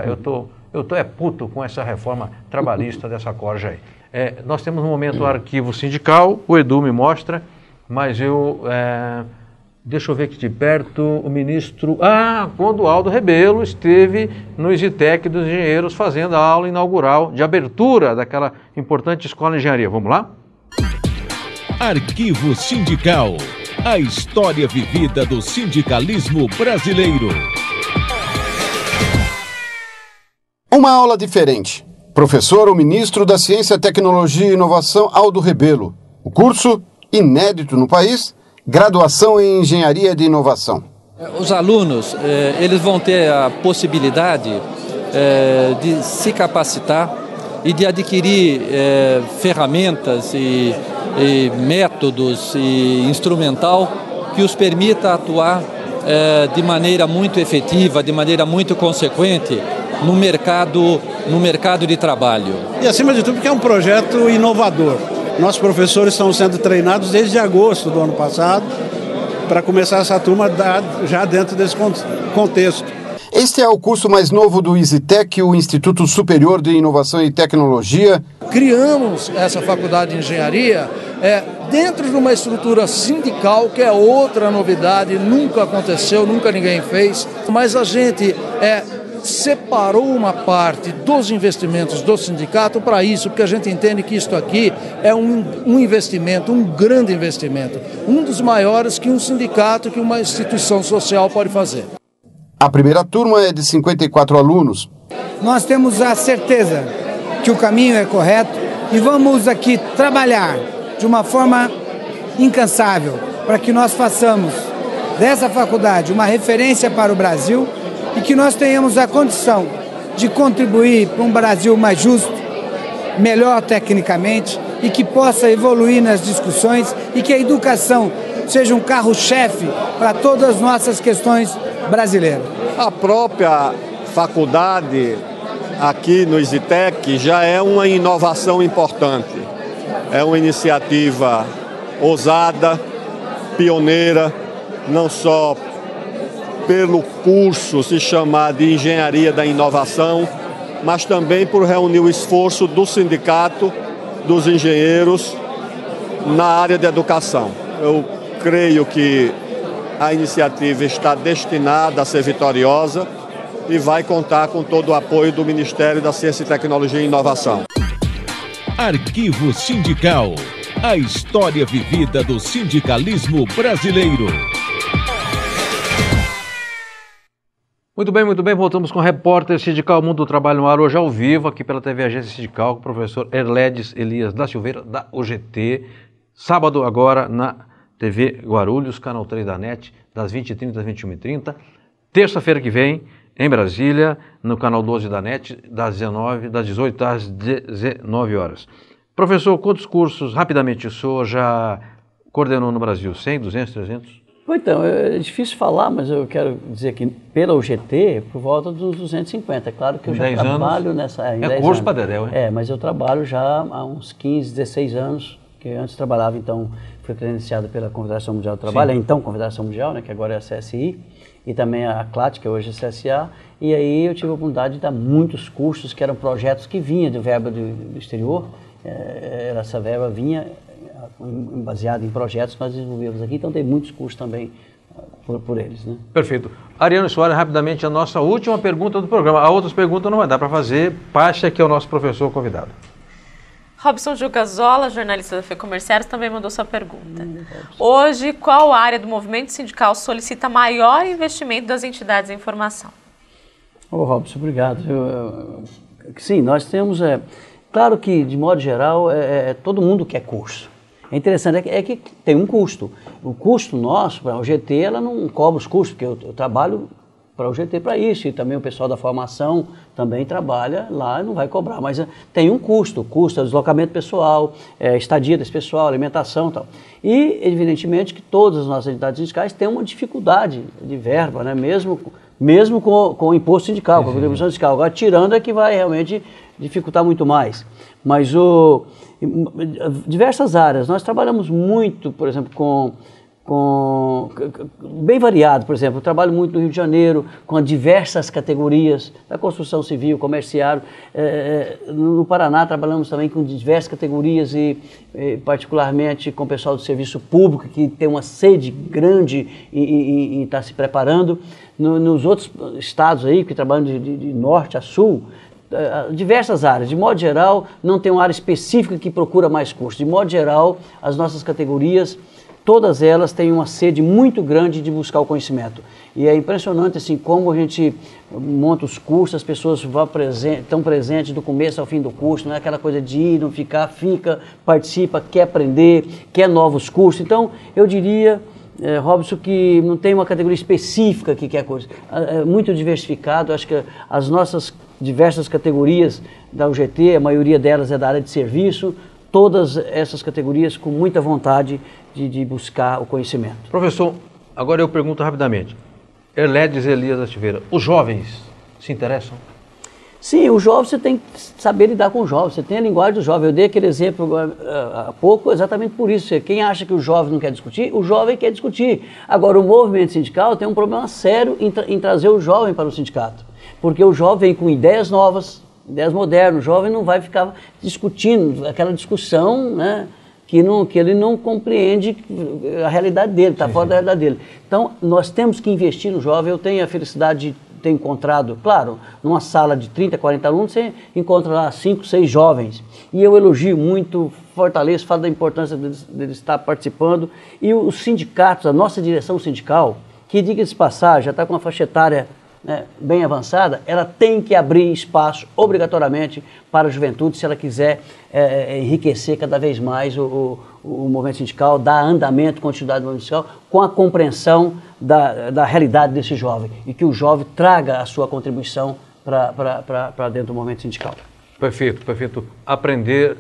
S2: eu tô puto com essa reforma trabalhista dessa corja aí. Nós temos no momento o arquivo sindical, o Edu me mostra, mas deixa eu ver aqui de perto, o ministro... quando o Aldo Rebelo esteve no EasyTech dos engenheiros fazendo a aula inaugural de abertura daquela importante escola de engenharia. Vamos lá?
S1: Arquivo Sindical. A história vivida do sindicalismo brasileiro.
S12: Uma aula diferente. Professor, o ministro da Ciência, Tecnologia e Inovação, Aldo Rebelo. O curso, inédito no país, graduação em Engenharia de Inovação.
S13: Os alunos, eles vão ter a possibilidade de se capacitar e de adquirir ferramentas e métodos e instrumental que os permita atuar de maneira muito efetiva, de maneira muito consequente no mercado de trabalho.
S14: E acima de tudo porque é um projeto inovador. Nossos professores estão sendo treinados desde agosto do ano passado para começar essa turma já dentro desse contexto.
S12: Este é o curso mais novo do EasyTech, o Instituto Superior de Inovação e Tecnologia.
S15: Criamos essa faculdade de engenharia dentro de uma estrutura sindical, que é outra novidade, nunca aconteceu, nunca ninguém fez, mas a gente separou uma parte dos investimentos do sindicato para isso, porque a gente entende que isto aqui é um investimento, um grande investimento, um dos maiores que um sindicato, que uma instituição social pode fazer.
S12: A primeira turma é de 54 alunos.
S16: Nós temos a certeza que o caminho é correto e vamos aqui trabalhar de uma forma incansável para que nós façamos dessa faculdade uma referência para o Brasil e que nós tenhamos a condição de contribuir para um Brasil mais justo, melhor tecnicamente e que possa evoluir nas discussões e que a educação seja um carro-chefe para todas as nossas questões brasileiras.
S17: A própria faculdade aqui no EasyTech já é uma inovação importante. É uma iniciativa ousada, pioneira, não só pelo curso se chamar de Engenharia da Inovação, mas também por reunir o esforço do sindicato, dos engenheiros na área de educação. Eu creio que a iniciativa está destinada a ser vitoriosa e vai contar com todo o apoio do Ministério da Ciência, Tecnologia e Inovação.
S1: Arquivo Sindical. A história vivida do sindicalismo brasileiro.
S2: Muito bem, voltamos com o Repórter Sindical Mundo do Trabalho no Ar, hoje ao vivo, aqui pela TV Agência Sindical, com o professor Erledes Elias da Silveira, da UGT, sábado agora na TV Guarulhos, canal 3 da NET, das 20h30 às 21h30, terça-feira que vem, em Brasília, no canal 12 da NET, das 18 às 19 horas. Professor, quantos cursos, rapidamente, o senhor já coordenou no Brasil? 100, 200, 300?
S3: Então, é difícil falar, mas eu quero dizer que pela UGT, por volta dos 250. É claro que eu já trabalho nessa...
S2: É curso para Dedéu, hein?
S3: Mas eu trabalho já há uns 15, 16 anos, que antes trabalhava, então, fui credenciado pela Confederação Mundial do Trabalho, então Confederação Mundial, né, que agora é a CSI, e também a CLAT, que hoje é a CSA, e aí eu tive a oportunidade de dar muitos cursos, que eram projetos que vinham de verba do exterior, essa verba vinha baseada em projetos que nós desenvolvemos aqui, então tem muitos cursos também por eles, né?
S2: Perfeito. Ariano Soares, rapidamente, a nossa última pergunta do programa. A outras perguntas não vai dar para fazer, passe aqui ao nosso professor convidado.
S4: Robson Jucazola, jornalista da FEComércios, também mandou sua pergunta. Hoje, qual área do movimento sindical solicita maior investimento das entidades em formação?
S3: Robson, obrigado. Sim, nós temos... claro que, de modo geral, todo mundo quer curso. É interessante, que tem um custo. O custo nosso, para a UGT, ela não cobra os custos, porque eu trabalho para a UGT para isso, e também o pessoal da formação também trabalha lá, não vai cobrar, mas tem um custo, custo é deslocamento pessoal, estadia desse pessoal, alimentação e tal. E, evidentemente, que todas as nossas entidades sindicais têm uma dificuldade de verba, né? mesmo com o imposto sindical, com a contribuição sindical. Agora, tirando é que vai realmente dificultar muito mais. Mas diversas áreas, nós trabalhamos muito, por exemplo, com bem variado. Por exemplo, eu trabalho muito no Rio de Janeiro com diversas categorias da construção civil, comerciário. No Paraná trabalhamos também com diversas categorias e particularmente com o pessoal do serviço público, que tem uma sede grande e está se preparando. Nos outros estados aí, que trabalham de norte a sul, diversas áreas. De modo geral, não tem uma área específica que procura mais curso. De modo geral, as nossas categorias, todas elas têm uma sede muito grande de buscar o conhecimento. E é impressionante assim, como a gente monta os cursos, as pessoas estão presentes do começo ao fim do curso, não é aquela coisa de ir, não ficar, fica, participa, quer aprender, quer novos cursos. Então, eu diria, Robson, que não tem uma categoria específica que quer coisa. É muito diversificado, acho que as nossas diversas categorias da UGT, a maioria delas é da área de serviço, todas essas categorias com muita vontade de buscar o conhecimento.
S2: Professor, agora eu pergunto rapidamente. Erledes Elias da Silveira, os jovens se interessam?
S3: Sim, o jovem, você tem que saber lidar com o jovem, você tem a linguagem do jovem. Eu dei aquele exemplo há pouco exatamente por isso. Quem acha que o jovem não quer discutir, o jovem quer discutir. Agora, o movimento sindical tem um problema sério em trazer o jovem para o sindicato, porque o jovem vem com ideias novas, ideias modernas. O jovem não vai ficar discutindo aquela discussão, né, que ele não compreende a realidade dele, está fora da realidade dele. Então, nós temos que investir no jovem. Eu tenho a felicidade de ter encontrado, claro, numa sala de 30, 40 alunos, você encontra lá 5, 6 jovens. E eu elogio muito, fortaleço, falo da importância deles estar participando. E os sindicatos, a nossa direção sindical, que, diga-se de passagem, já está com uma faixa etária, né, bem avançada, ela tem que abrir espaço obrigatoriamente para a juventude se ela quiser enriquecer cada vez mais o movimento sindical, dar andamento, continuidade do movimento sindical, com a compreensão da realidade desse jovem e que o jovem traga a sua contribuição para dentro do movimento sindical.
S2: Perfeito, perfeito. Aprender,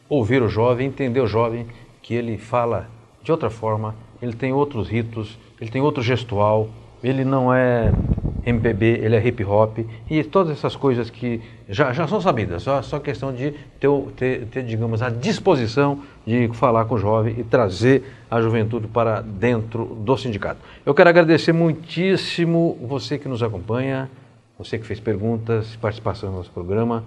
S2: ouvir o jovem, entender o jovem, que ele fala de outra forma, ele tem outros ritos, ele tem outro gestual, ele não é MPB, ele é hip hop, e todas essas coisas que já são sabidas, só questão de ter, digamos, a disposição de falar com o jovem e trazer a juventude para dentro do sindicato. Eu quero agradecer muitíssimo você que nos acompanha, você que fez perguntas, participação no nosso programa.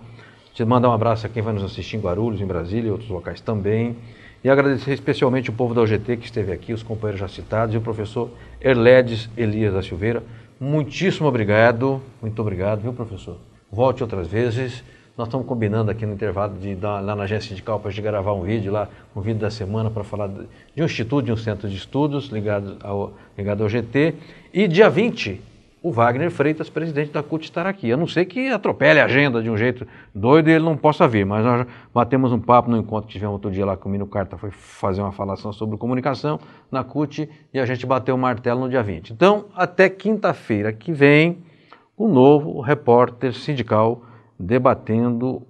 S2: Te mandar um abraço a quem vai nos assistir em Guarulhos, em Brasília e outros locais também. E agradecer especialmente o povo da UGT que esteve aqui, os companheiros já citados, e o professor Erledes Elias da Silveira. Muitíssimo obrigado, muito obrigado, viu, professor? Volte outras vezes. Nós estamos combinando aqui no intervalo de ir lá na agência sindical para a gente gravar um vídeo lá, um vídeo da semana para falar de um instituto, de um centro de estudos ligado ao GT. E dia 20, o Wagner Freitas, presidente da CUT, estará aqui. A não ser que atropele a agenda de um jeito doido e ele não possa vir, mas nós batemos um papo no encontro que tivemos outro dia lá com o Mino Carta, foi fazer uma falação sobre comunicação na CUT e a gente bateu o martelo no dia 20. Então, até quinta-feira que vem, um novo repórter sindical debatendo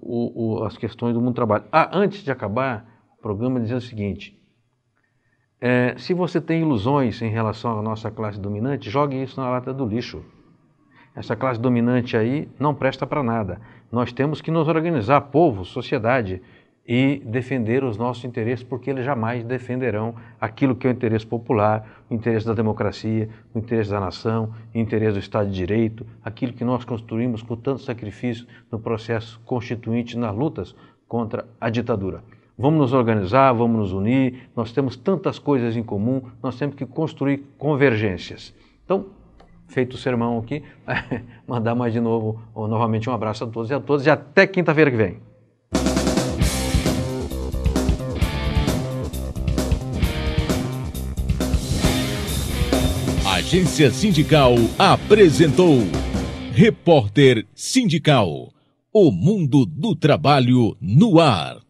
S2: as questões do mundo do trabalho. Antes de acabar o programa, dizer o seguinte: se você tem ilusões em relação à nossa classe dominante, jogue isso na lata do lixo. Essa classe dominante aí não presta para nada. Nós temos que nos organizar, povo, sociedade, e defender os nossos interesses, porque eles jamais defenderão aquilo que é o interesse popular, o interesse da democracia, o interesse da nação, o interesse do Estado de Direito, aquilo que nós construímos com tanto sacrifício no processo constituinte, nas lutas contra a ditadura. Vamos nos organizar, vamos nos unir, nós temos tantas coisas em comum, nós temos que construir convergências. Então, feito o sermão aqui, mandar mais de novo, novamente um abraço a todos e a todas, e até quinta-feira que vem.
S1: A Agência Sindical apresentou Repórter Sindical, o mundo do trabalho no ar.